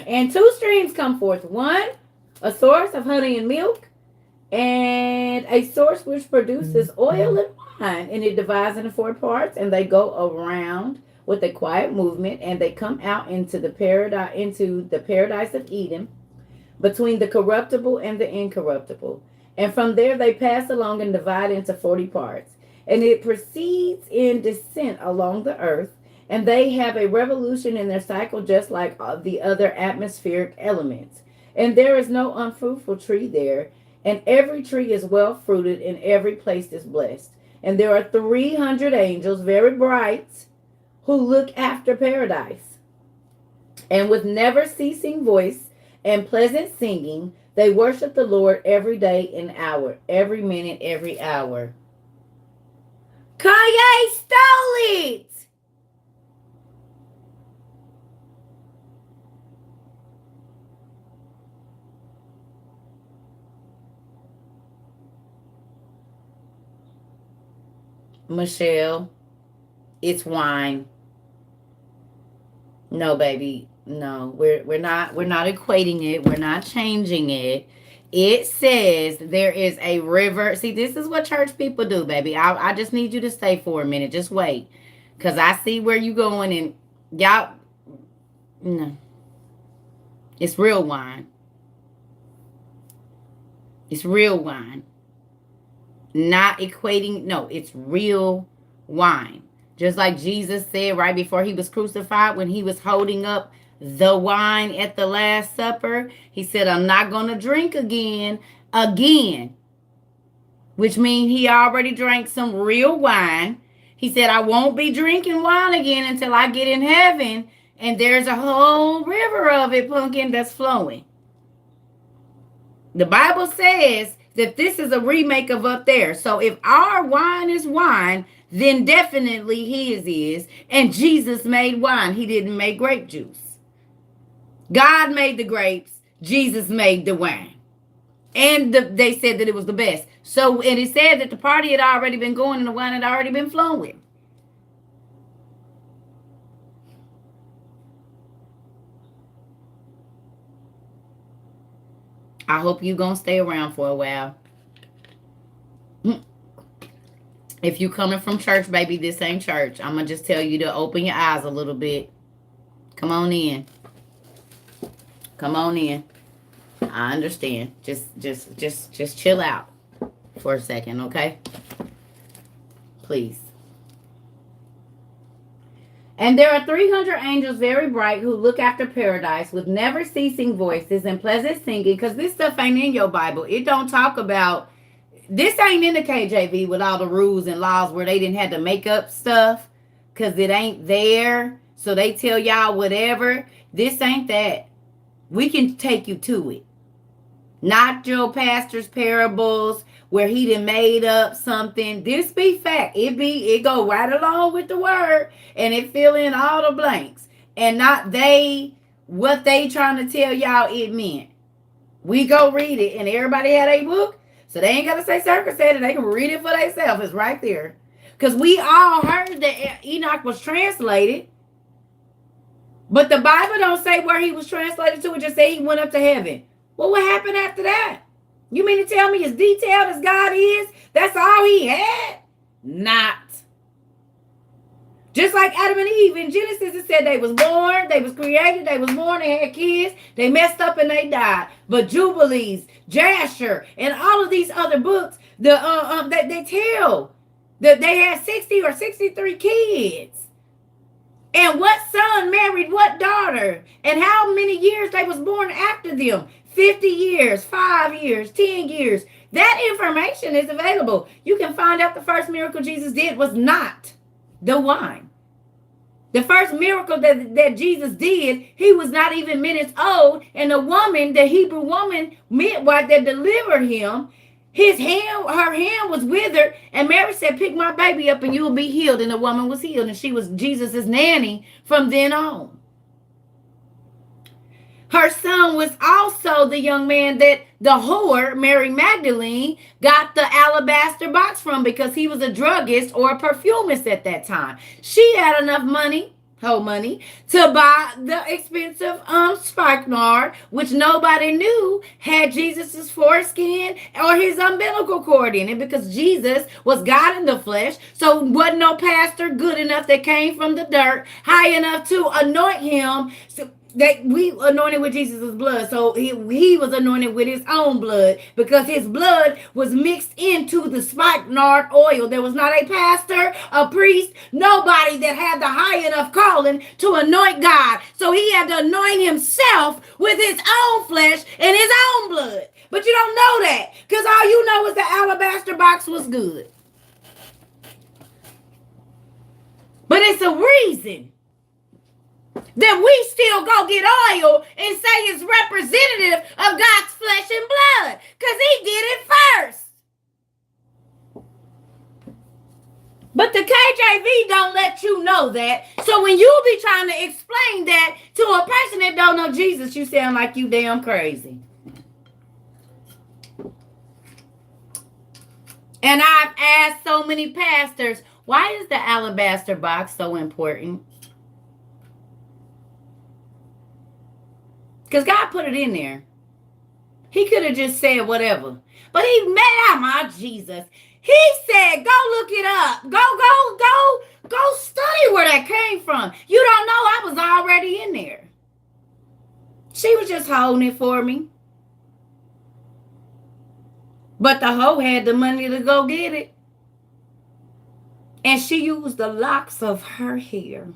S1: And two streams come forth, one a source of honey and milk, and a source which produces oil and wine, and it divides into 4 parts, and they go around with a quiet movement, and they come out into the paradise of Eden, between the corruptible and the incorruptible, and from there they pass along and divide into 40 parts, and it proceeds in descent along the earth. And they have a revolution in their cycle just like the other atmospheric elements. And there is no unfruitful tree there. And every tree is well fruited, and every place is blessed. And there are 300 angels, very bright, who look after paradise. And with never ceasing voice and pleasant singing, they worship the Lord every day and hour, every minute, every hour. Kanye stole it. Michelle, it's wine. No, baby. No, we're not equating it. We're not changing it. It says there is a river. See, this is what church people do, baby. I just need you to stay for a minute. Just wait. Cause I see where you going and y'all no. It's real wine. It's real wine. Not equating, no, it's real wine. Just like Jesus said right before he was crucified, when he was holding up the wine at the Last Supper, he said, I'm not going to drink again, which means he already drank some real wine. He said, I won't be drinking wine again until I get in heaven. And there's a whole river of it, pumpkin, that's flowing. The Bible says that this is a remake of up there. So if our wine is wine, then definitely his is. And Jesus made wine. He didn't make grape juice. God made the grapes. Jesus made the wine. And they said that it was the best. So, and it said that the party had already been going and the wine had already been flowing. I hope you gonna stay around for a while. If you coming from church, baby, this ain't church. I'm gonna just tell you to open your eyes a little bit. Come on in. Come on in. I understand. Just chill out for a second, okay? Please. And there are 300 angels very bright who look after paradise with never ceasing voices and pleasant singing, because this stuff ain't in your Bible. It don't talk about, this ain't in the KJV with all the rules and laws where they didn't have to make up stuff because it ain't there. So they tell y'all whatever. This ain't that. We can take you to it. Not your pastor's parables where he done made up something. This be fact. It go right along with the word and it fill in all the blanks. And not what they trying to tell y'all it meant. We go read it and everybody had a book. So they ain't got to say Circus said it. They can read it for themselves. It's right there. Because we all heard that Enoch was translated. But the Bible don't say where he was translated to. It just say he went up to heaven. Well, what happened after that? You mean to tell me as detailed as God is, that's all he had? Not. Just like Adam and Eve in Genesis, it said they was born, they was created, they was born, they had kids, they messed up and they died. But Jubilees, Jasher, and all of these other books, they tell that they had 60 or 63 kids. And what son married what daughter? And how many years they was born after them? 50 years, 5 years, 10 years. That information is available. You can find out the first miracle Jesus did was not the wine. The first miracle that Jesus did, he was not even minutes old. And the woman, the Hebrew woman, midwife that delivered him, her hand was withered. And Mary said, pick my baby up and you will be healed. And the woman was healed. And she was Jesus's nanny from then on. Her son was also the young man that the whore, Mary Magdalene, got the alabaster box from because he was a druggist or a perfumist at that time. She had enough money, to buy the expensive spikenard, which nobody knew had Jesus's foreskin or his umbilical cord in it, because Jesus was God in the flesh. So wasn't no pastor good enough that came from the dirt high enough to anoint him. So we anointed with Jesus' blood. So he was anointed with his own blood because his blood was mixed into the spikenard oil. There was not a pastor, a priest, nobody that had the high enough calling to anoint God. So he had to anoint himself with his own flesh and his own blood. But you don't know that because all you know is the alabaster box was good. But it's a reason that we still go get oil and say it's representative of God's flesh and blood, because he did it first. But DMV don't let you know that. So when you be trying to explain that to a person that don't know Jesus, you sound like you damn crazy. And I've asked so many pastors, why is the alabaster box so important? Because God put it in there. He could have just said whatever. But he met out my Jesus. He said, go look it up. Go study where that came from. You don't know, I was already in there. She was just holding it for me. But the hoe had the money to go get it. And she used the locks of her hair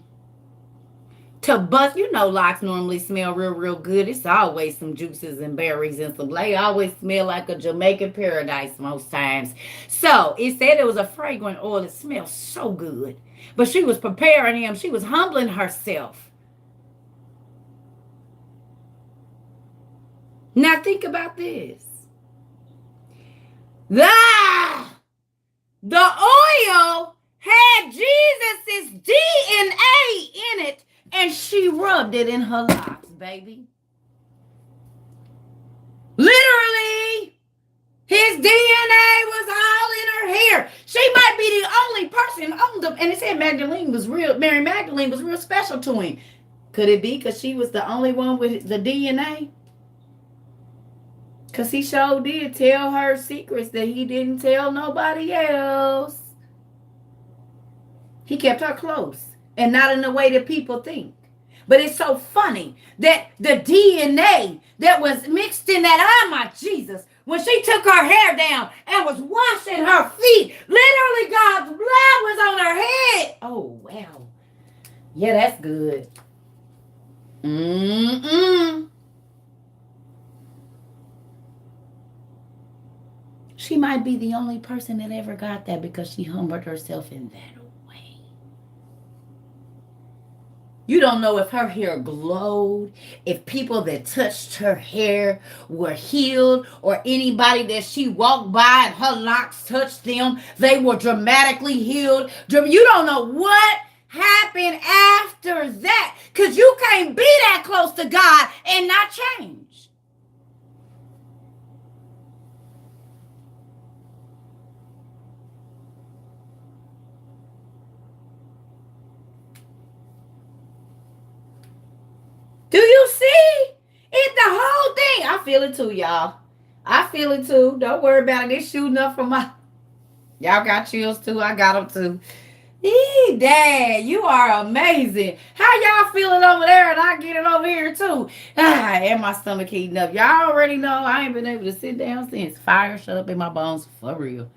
S1: to bust. You know, locks normally smell real good. It's always some juices and berries and some lay. Always smell like a Jamaican paradise most times. So it said it was a fragrant oil. It smells so good. But she was preparing him. She was humbling herself. Now think about this. The oil had Jesus' DNA in it, and she rubbed it in her locks, baby. Literally, his DNA was all in her hair. She might be the only person on them. And it said Mary Magdalene was real special to him. Could it be because she was the only one with the DNA? Because he sure did tell her secrets that he didn't tell nobody else. He kept her close and not in the way that people think. But it's so funny that the DNA that was mixed in that, oh my Jesus, when she took her hair down and was washing her feet, literally God's blood was on her head. Oh, wow. Yeah, that's good. She might be the only person that ever got that because she humbled herself in that way. You don't know if her hair glowed, if people that touched her hair were healed, or anybody that she walked by and her locks touched them, they were dramatically healed. You don't know what happened after that, because you can't be that close to God and not change. Do you see? It's the whole thing. I feel it too, y'all. I feel it too. Don't worry about it. It's shooting up from my... Y'all got chills too. I got them too. Dad, you are amazing. How y'all feeling over there? And I get it over here too. And my stomach heating up. Y'all already know I ain't been able to sit down since. Fire shut up in my bones for real.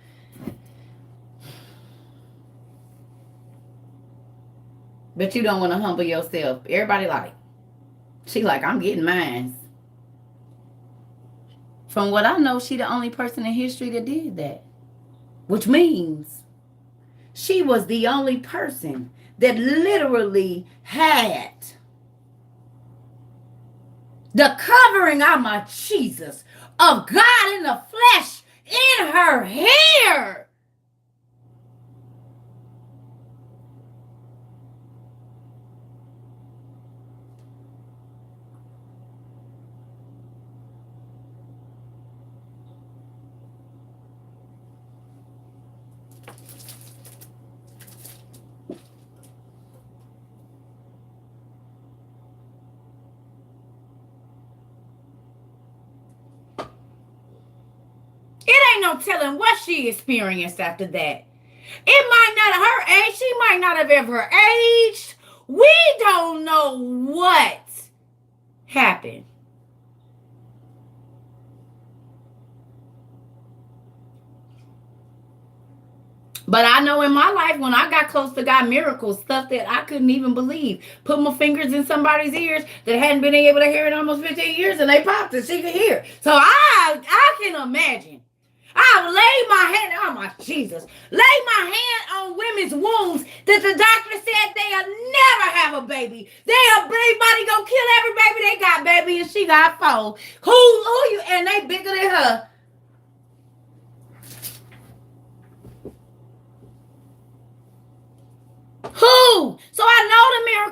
S1: But you don't want to humble yourself. Everybody like, she like, I'm getting mine. From what I know, she the only person in history that did that. Which means she was the only person that literally had the covering of my Jesus of God in the flesh in her hair. No telling what she experienced after that. It might not have her age. She might not have ever aged. We don't know what happened. But I know in my life, when I got close to God, miracles, stuff that I couldn't even believe. Put my fingers in somebody's ears that hadn't been able to hear in almost 15 years, and they popped and she could hear. So I can imagine. I lay my hand, oh my Jesus, lay my hand on women's wombs that the doctor said they'll never have a baby. Everybody gonna kill every baby they got, baby, and she got 4. Who you? And they bigger than her.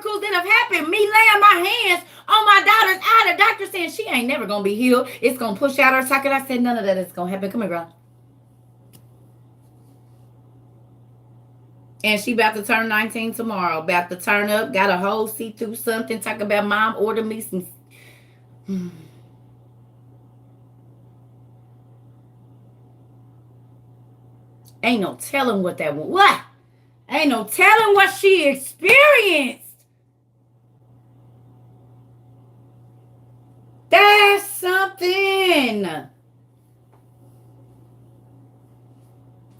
S1: miracles that have happened. Me laying my hands on my daughter's eye. The doctor saying she ain't never going to be healed. It's going to push out her socket. I said, none of that is going to happen. Come here, girl. And she about to turn 19 tomorrow. About to turn up. Got a whole see-through something. Talk about mom ordered me some. Ain't no telling what that was. What? Ain't no telling what she experienced. That's something.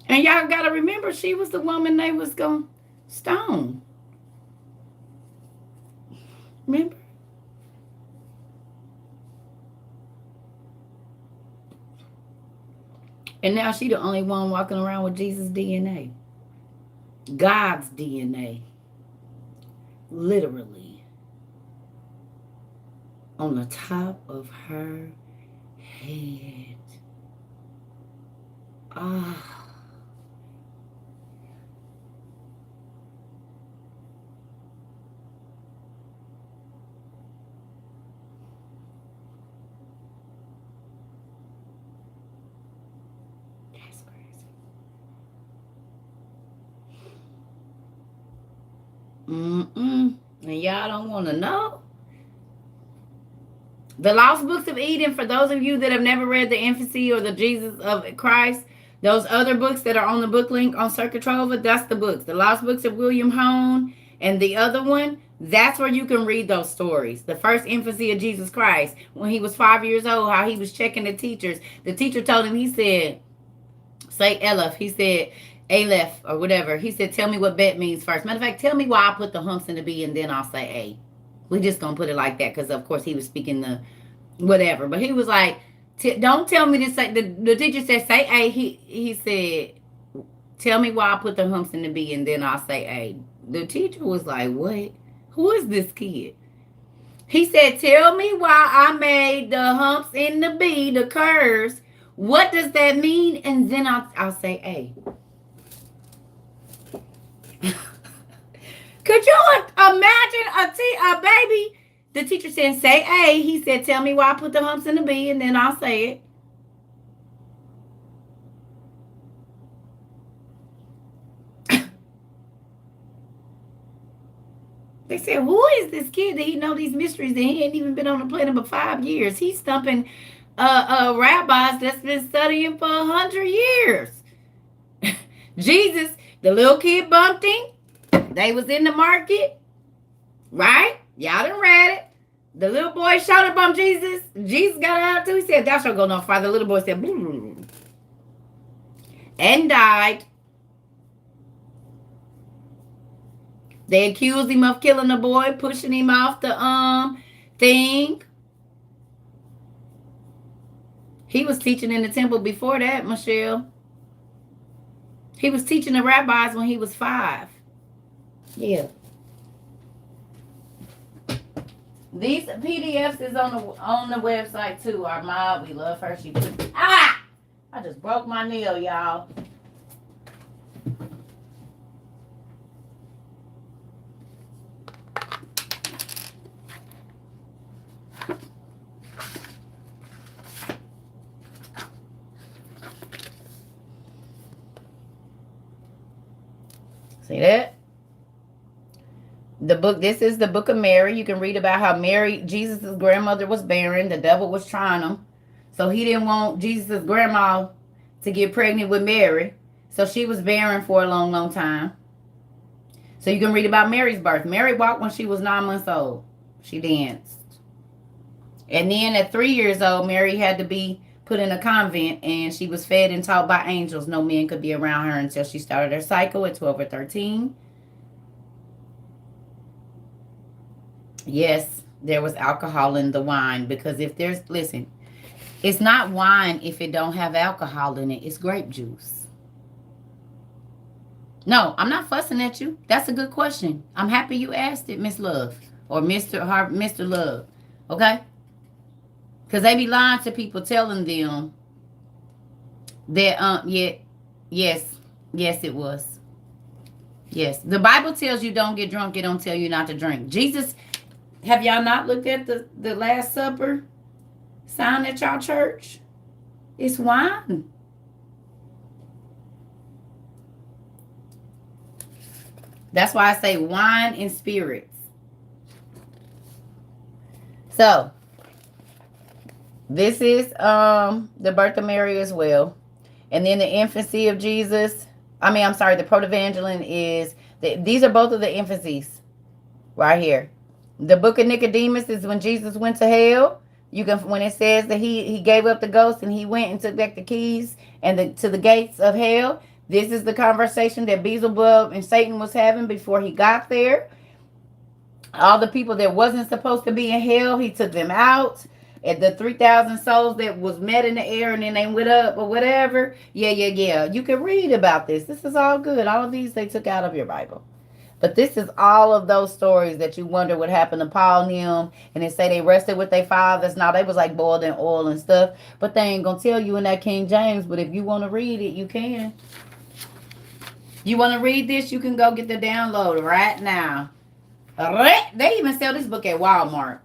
S1: And y'all got to remember, she was the woman they was going to stone. Remember? And now she the only one walking around with Jesus' DNA. God's DNA. Literally. On the top of her head. Ah. And y'all don't want to know. The Lost Books of Eden, for those of you that have never read The Infancy or the Jesus of Christ, those other books that are on the book link on Circuit Trova, that's the books. The Lost Books of William Hone and the other one, that's where you can read those stories. The first infancy of Jesus Christ, when he was 5 years old, how he was checking the teachers. The teacher told him, he said, say Aleph. He said, Aleph or whatever. He said, tell me what bet means first. Matter of fact, tell me why I put the humps in the B and then I'll say A. We just going to put it like that because, of course, he was speaking the whatever. But he was like, don't tell me to say, the teacher said, say A. He said, tell me why I put the humps in the B and then I'll say A. The teacher was like, what? Who is this kid? He said, tell me why I made the humps in the B, the curves. What does that mean? And then I'll say A. Could you imagine a baby? The teacher said, say A. He said, tell me why I put the humps in the B, and then I'll say it. They said, who is this kid that he know these mysteries that he ain't even been on the planet but 5 years? He's stumping rabbis that's been studying for 100 years. Jesus, the little kid bumped him. They was in the market, right? Y'all done read it. The little boy showed up on Jesus. Jesus got out too. He said, thou shalt go no farther. The little boy said, blue, and died. They accused him of killing the boy, pushing him off the thing. He was teaching in the temple before that, Michelle. He was teaching the rabbis when he was 5. Yeah. These PDFs is on the website too. Our mom, we love her. She I just broke my nail, y'all. See that? The book, this is the book of Mary. You can read about how Mary, Jesus' grandmother, was barren. The devil was trying him. So he didn't want Jesus' grandma to get pregnant with Mary. So she was barren for a long, long time. So you can read about Mary's birth. Mary walked when she was 9 months old. She danced. And then at 3 years old, Mary had to be put in a convent. And she was fed and taught by angels. No men could be around her until she started her cycle at 12 or 13. Yes, there was alcohol in the wine. Because if there's, listen, it's not wine if it don't have alcohol in it. It's grape juice. No, I'm not fussing at you. That's a good question. I'm happy you asked it, Miss Love. Or Mr. Love. Okay? Because they be lying to people telling them that, yes, it was. Yes. The Bible tells you don't get drunk. It don't tell you not to drink. Jesus, have y'all not looked at the Last Supper sign at y'all church? It's wine. That's why I say wine and spirits. So this is the birth of Mary as well. And then the infancy of Jesus. I'm sorry, the protevangelion is these are both of the infancies right here. The book of Nicodemus is when Jesus went to hell. You can when it says that he gave up the ghost and he went and took back the keys and to the gates of hell. This is the conversation that Beelzebub and Satan was having before he got there. All the people that wasn't supposed to be in hell, he took them out. And the 3,000 souls that was met in the air and then they went up or whatever. Yeah. You can read about this. This is all good. All of these they took out of your Bible. But this is all of those stories that you wonder what happened to Paul and them. And they say they rested with their fathers. Now they was like boiled in oil and stuff. But they ain't going to tell you in that King James. But if you want to read it, you can. You want to read this, you can go get the download right now. They even sell this book at Walmart.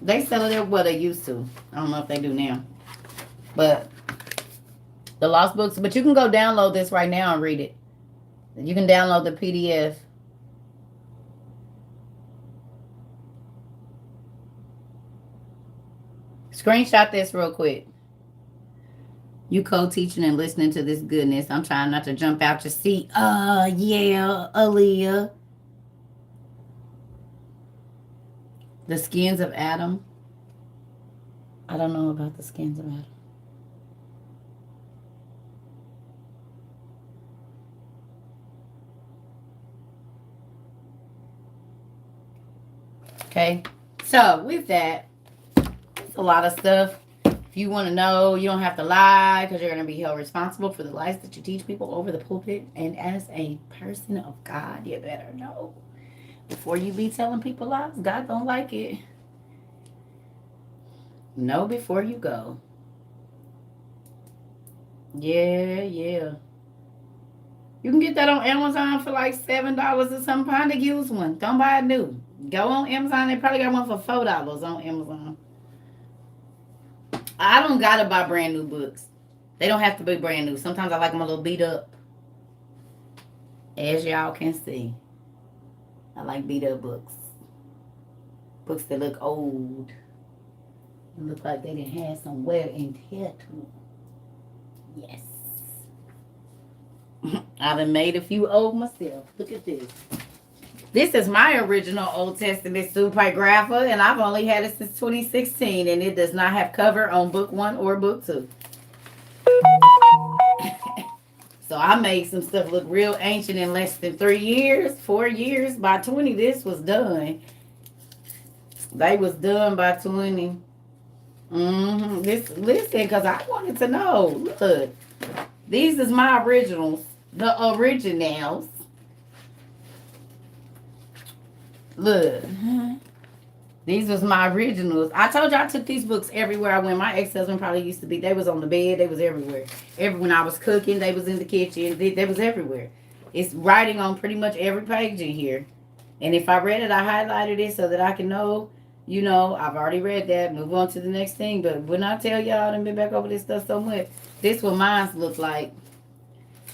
S1: They sell it at what they used to. I don't know if they do now. But the Lost Books. But you can go download this right now and read it. You can download the PDF. Screenshot this real quick. You co-teaching and listening to this goodness. I'm trying not to jump out your seat. Yeah, Aaliyah. The skins of Adam. I don't know about the skins of Adam. Okay. So with that, it's a lot of stuff. If you want to know, you don't have to lie because you're going to be held responsible for the lies that you teach people over the pulpit. And as a person of God, you better know. Before you be telling people lies, God don't like it. Know before you go. Yeah. You can get that on Amazon for like $7 or something. Find a used one. Don't buy a new. Go on Amazon. They probably got one for $4 on Amazon. I don't gotta buy brand new books. They don't have to be brand new. Sometimes I like them a little beat up. As y'all can see. I like beat up books. Books that look old. Look like they didn't have some wear and tear to them. Yes. I done made a few old myself. Look at this. This is my original Old Testament Supergrapher, and I've only had it since 2016, and it does not have cover on book 1 or book 2. So I made some stuff look real ancient in less than 3 years, 4 years. By 20, this was done. They was done by 20. Listen, because I wanted to know. Look, these is my originals. The originals. Look. These was my originals. I told you I took these books everywhere I went. My ex-husband probably used to be. They was on the bed. They was everywhere. When I was cooking, they was in the kitchen. They was everywhere. It's writing on pretty much every page in here. And if I read it, I highlighted it so that I can know, I've already read that. Move on to the next thing. But when I tell y'all, I've been back over this stuff so much. This what mine look like.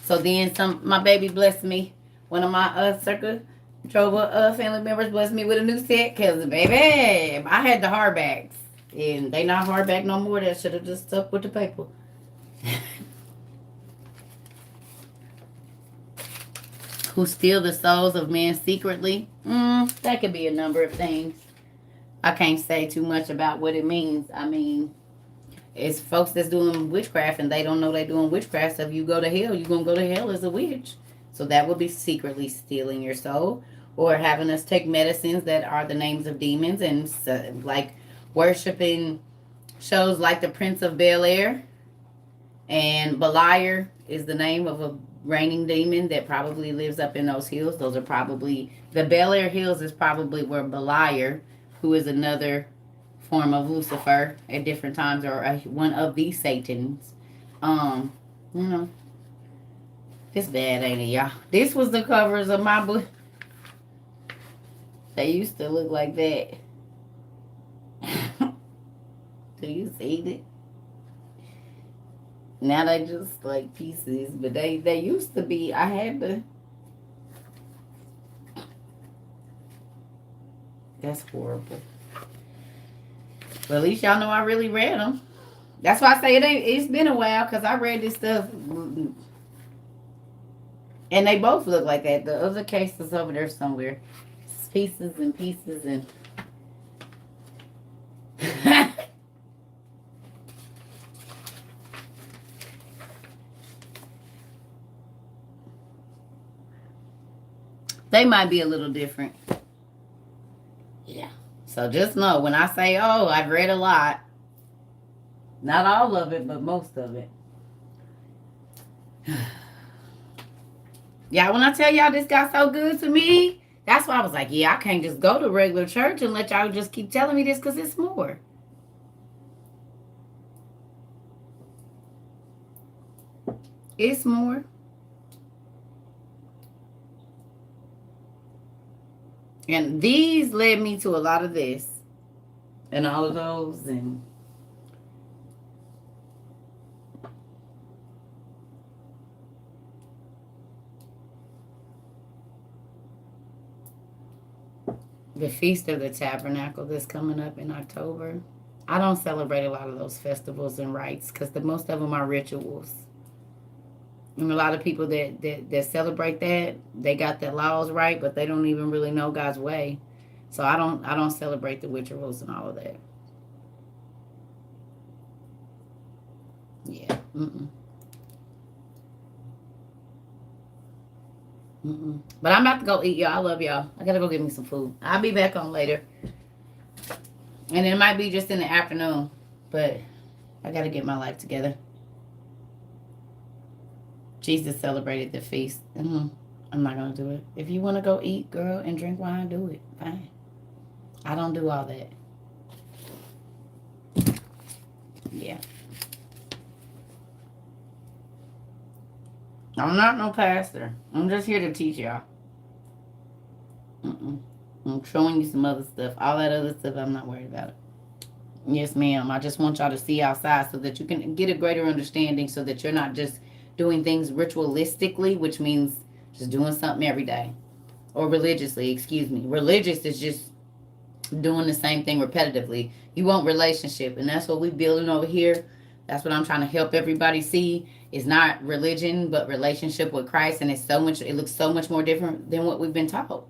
S1: So then my baby blessed me. One of my circle family members blessed me with a new set because, baby, I had the hardbacks. And they not hardback no more. That should have just stuck with the paper. Who steal the souls of men secretly? That could be a number of things. I can't say too much about what it means. I mean, it's folks that's doing witchcraft and they don't know they're doing witchcraft. So if you go to hell, you're going to go to hell as a witch. So that would be secretly stealing your soul. Or having us take medicines that are the names of demons and like worshiping shows like the Prince of Bel-Air. And Beliar is the name of a reigning demon that probably lives up in those hills. Those are probably, the Bel-Air Hills is probably where Beliar, who is another form of Lucifer at different times, or one of these Satans. This bad, ain't it, y'all? This was the covers of my book. They used to look like that. Do you see it? Now they just like pieces, but they used to be. I had to. That's horrible. But at least y'all know I really read them. That's why I say it's been a while because I read this stuff. And they both look like that. The other case is over there somewhere. It's pieces and pieces and... They might be a little different. Yeah. So just know, when I say, oh, I've read a lot, not all of it, but most of it. Yeah, when I tell y'all this got so good to me, that's why I was like, yeah, I can't just go to regular church and let y'all just keep telling me this because it's more. It's more. And these led me to a lot of this and all of those and the Feast of the Tabernacle that's coming up in October. I don't celebrate a lot of those festivals and rites because most of them are rituals. And a lot of people that celebrate that, they got their laws right, but they don't even really know God's way. So I don't celebrate the rituals and all of that. Yeah. But I'm about to go eat, y'all. I love y'all. I gotta go get me some food. I'll be back on later. And it might be just in the afternoon, but I gotta get my life together. Jesus celebrated the feast. I'm not going to do it. If you want to go eat, girl, and drink wine, do it. Fine. I don't do all that. Yeah. I'm not no pastor. I'm just here to teach y'all. I'm showing you some other stuff. All that other stuff, I'm not worried about it. Yes, ma'am. I just want y'all to see outside so that you can get a greater understanding so that you're not just doing things ritualistically, which means just doing something every day. Or religiously, excuse me. Religious is just doing the same thing repetitively. You want relationship, and that's what we're building over here. That's what I'm trying to help everybody see. It's not religion, but relationship with Christ, and it looks so much more different than what we've been taught.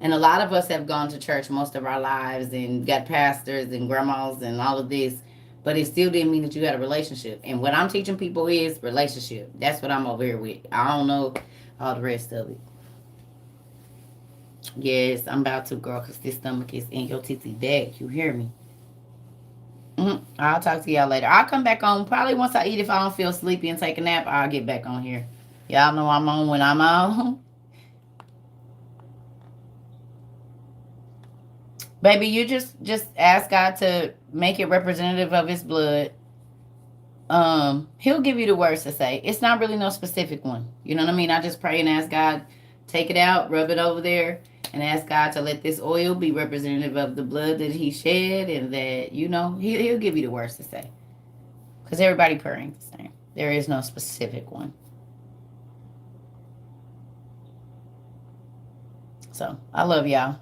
S1: And a lot of us have gone to church most of our lives and got pastors and grandmas and all of this, but it still didn't mean that you had a relationship. And what I'm teaching people is relationship. That's what I'm over here with. I don't know all the rest of it. Yes, I'm about to, girl, because this stomach is in your titty bag. You hear me? I'll talk to y'all later. I'll come back on probably once I eat. If I don't feel sleepy and take a nap, I'll get back on here. Y'all know I'm on when I'm on. Baby, you just ask God to make it representative of his blood. He'll give you the words to say. It's not really no specific one. You know what I mean? I just pray and ask God, take it out, rub it over there, and ask God to let this oil be representative of the blood that he shed, and that, you know, he'll give you the words to say. Because everybody praying the same. There is no specific one. So, I love y'all.